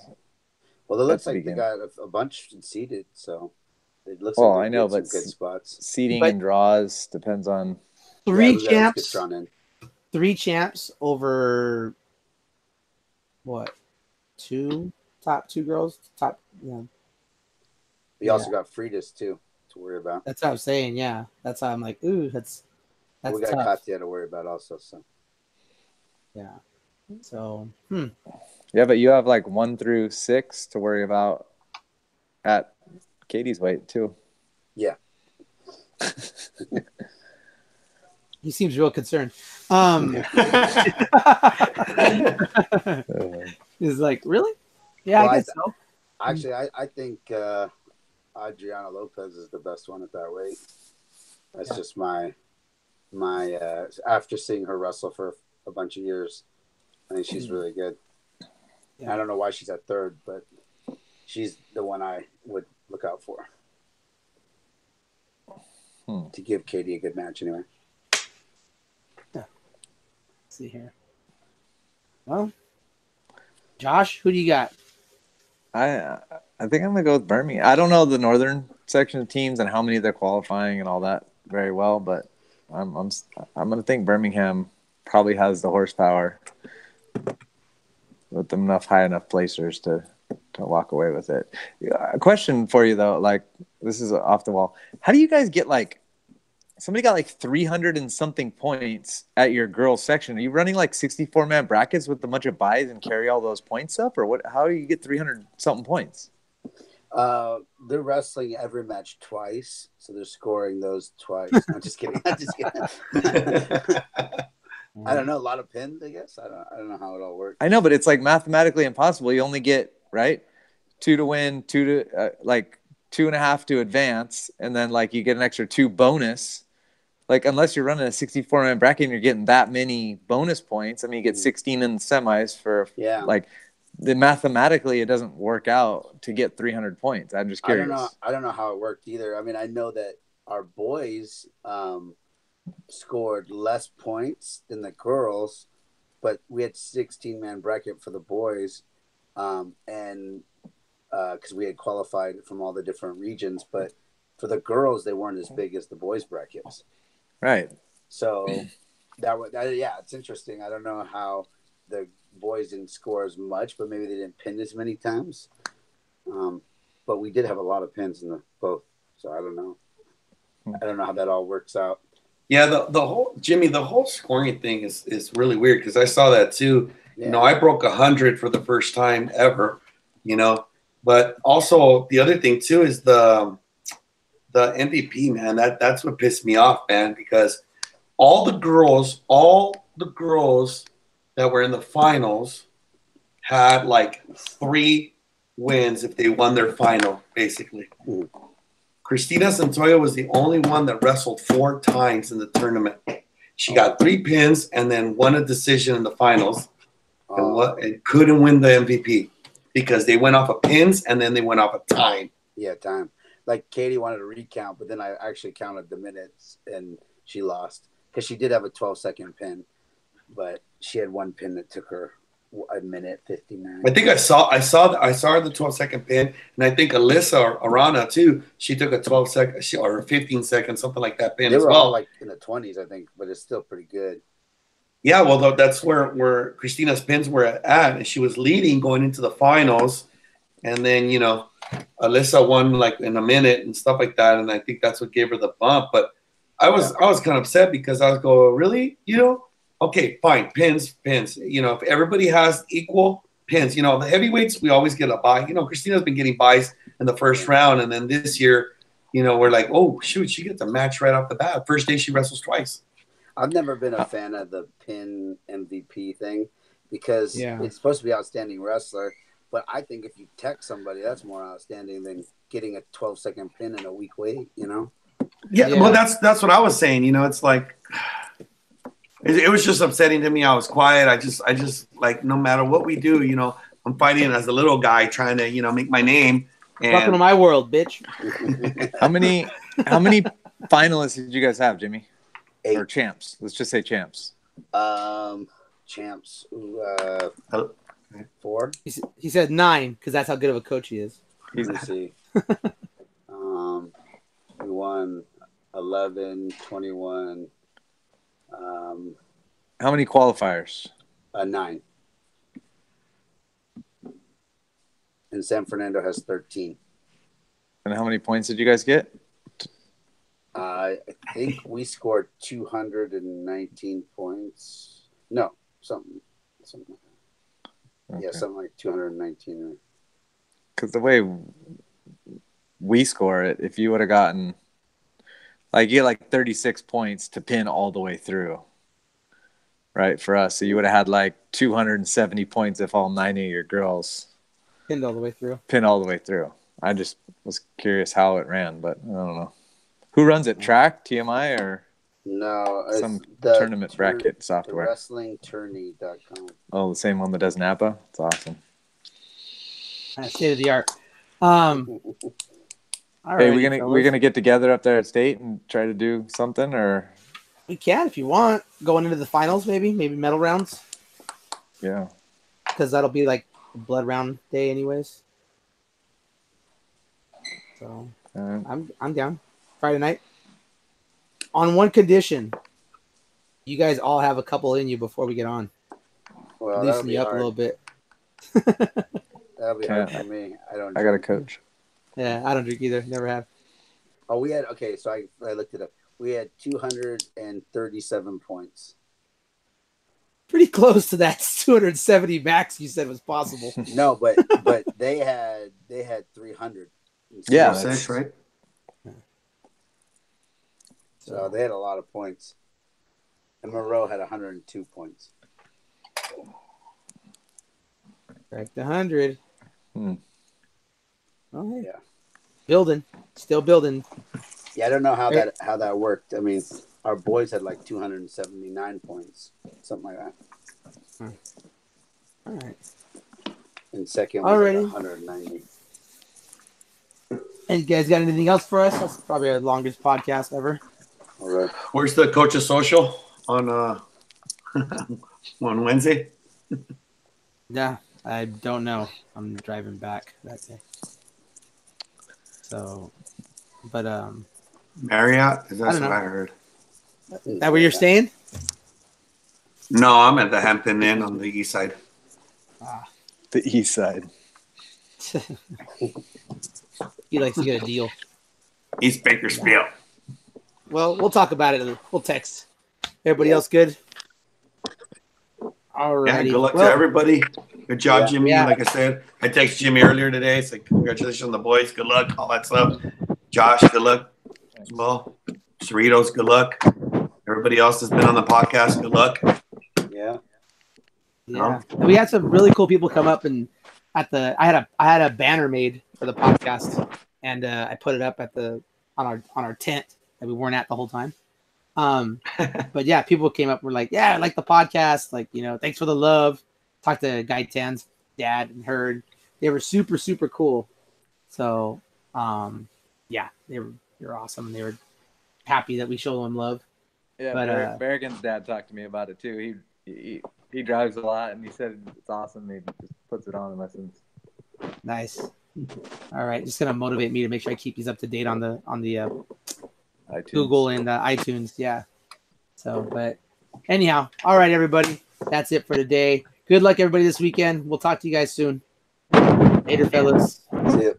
Well, it looks like they got a bunch seeded, so it looks well, like I know, but some good spots. Seeding and draws depends on 3 champs. 3 champs over what? 2 top 2 girls. Top, yeah. We also got Fridas too to worry about. That's what I was saying. Yeah, that's how I'm like, ooh, that's we got tough. Katya to worry about also. So yeah. So yeah, but you have like 1 through 6 to worry about at Katie's weight too. Yeah. He seems real concerned. He's like, really? Yeah, well, I guess so. Actually, I think Adriana Lopez is the best one at that weight. That's just my after seeing her wrestle for a bunch of years, I think she's really good. Yeah. I don't know why she's at 3rd, but she's the one I would look out for to give Katie a good match anyway. Yeah. Let's see here. Well, Josh, who do you got? I think I'm gonna go with Birmingham. I don't know the northern section of teams and how many they're qualifying and all that very well, but I'm gonna think Birmingham probably has the horsepower with enough high enough placers to walk away with it. A question for you though, like this is off the wall. How do you guys get somebody got 300 and something points at your girls section? Are you running 64-man brackets with a bunch of buys and carry all those points up, or what? How do you get 300 something points? They're wrestling every match twice, so they're scoring those twice. I'm just kidding. I'm just kidding. I don't know. A lot of pins, I guess. I don't know how it all works. I know, but it's mathematically impossible. You only get 2 to win, 2 to 2.5 to advance, and then you get an extra 2 bonus. Unless you're running a 64-man bracket and you're getting that many bonus points, I mean, you get 16 in the semis for mathematically it doesn't work out to get 300 points. I'm just curious. I don't know how it worked either. I mean, I know that our boys scored less points than the girls, but we had 16-man bracket for the boys, and because we had qualified from all the different regions, but for the girls they weren't as big as the boys brackets. Right. So it's interesting. I don't know how the boys didn't score as much, but maybe they didn't pin as many times. But but we did have a lot of pins in the both. So I don't know. I don't know how that all works out. Yeah, the whole scoring thing is really weird because I saw that too. Yeah. You know, I broke 100 for the first time ever. You know, but also the other thing too is the MVP, man. That's what pissed me off, man, because all the girls that were in the finals had like 3 wins if they won their final, basically. Ooh. Christina Santoyo was the only one that wrestled 4 times in the tournament. She got 3 pins and then won a decision in the finals and couldn't win the MVP because they went off of pins and then they went off of time. Yeah, time. Like Katie wanted to recount, but then I actually counted the minutes and she lost because she did have a 12-second pin, but she had 1 pin that took her a minute 59. I think I saw the 12-second pin, and I think Alyssa Arana too. She took a 12-second or 15-second, something like that pin. They were as well. All like in the 20s, I think, but it's still pretty good. Yeah, well, that's where Christina's pins were at, and she was leading going into the finals, and then Alyssa won like in a minute and stuff like that, and I think that's what gave her the bump. But I was kind of upset because I was going, really, Okay, fine. Pins. If everybody has equal pins, the heavyweights, we always get a bye. Christina's been getting buys in the first round. And then this year, we're like, oh, shoot, she gets a match right off the bat. First day she wrestles twice. I've never been a fan of the pin MVP thing because it's supposed to be outstanding wrestler. But I think if you tech somebody, that's more outstanding than getting a 12-second pin in a week wait, Yeah, well, that's what I was saying. It's like – it was just upsetting to me. I was quiet. I just like, no matter what we do, I'm fighting as a little guy trying to, make my name. And welcome to my world, bitch. How many finalists did you guys have, Jimmy? 8. Or champs? Let's just say champs. Champs. 4. He said 9 because that's how good of a coach he is. Let me see. We won 11, 21. How many qualifiers? 9. And San Fernando has 13. And how many points did you guys get? I think we scored 219 points. No, something like that. Okay. Yeah, something like 219. Because the way we score it, if you would have gotten you get like 36 points to pin all the way through, right? For us, so you would have had like 270 points if all 90 of your girls pinned all the way through. I just was curious how it ran, but I don't know. Who runs it? Track, TMI, or no? Some tournament bracket software. WrestlingTourney.com. Oh, the same one that does Napa. It's awesome. State of the art. Hey, we're gonna get together up there at State and try to do something, or we can if you want. Going into the finals, maybe medal rounds. Yeah, because that'll be like blood round day, anyways. So I'm down. Friday night. On one condition, you guys all have a couple in you before we get on. Well, loosen you up a little bit. That'll be hard for me. I got a coach. Yeah, I don't drink either. Never have. Oh, so I looked it up. We had 237 points. Pretty close to that 270 max you said was possible. No, but they had 300. Yeah, that's right. So they had a lot of points. And Moreau had 102 points. Back to 100. Oh, hey. Yeah. Still building. Yeah, I don't know how that worked. I mean, our boys had like 279 points, something like that. All right. And second was like 190. And you guys got anything else for us? That's probably our longest podcast ever. All right. Where's the coach's social on on Wednesday? Yeah, I don't know. I'm driving back that day. So, but Marriott? That's what I heard. Is that where you're staying? No, I'm at the Hampton Inn on the east side. The east side. He likes to get a deal. East Bakersfield. Well, we'll talk about it. We'll text. Everybody else good? All right. Yeah, good luck to everybody. Good job, Jimmy. Yeah. Like I said, I texted Jimmy earlier today. It's like, congratulations on the boys. Good luck. All that stuff. Josh, good luck. Well, Cerritos, good luck. Everybody else that's been on the podcast, good luck. Yeah. Yeah. And we had some really cool people come up and I had a banner made for the podcast, and I put it up on our tent that we weren't at the whole time. But yeah, people came up and were like, yeah, I like the podcast. Like, thanks for the love. Talked to Guy Tan's dad and heard. They were super, super cool. So, yeah, they're awesome. They were happy that we showed them love. Yeah, but Berrigan's dad talked to me about it too. He drives a lot, and he said it's awesome. He just puts it on and listens. Nice. All right, just gonna motivate me to make sure I keep these up to date on the Google and iTunes. Yeah. So, but anyhow, all right, everybody, that's it for today. Good luck, everybody, this weekend. We'll talk to you guys soon. Later, fellas. See ya.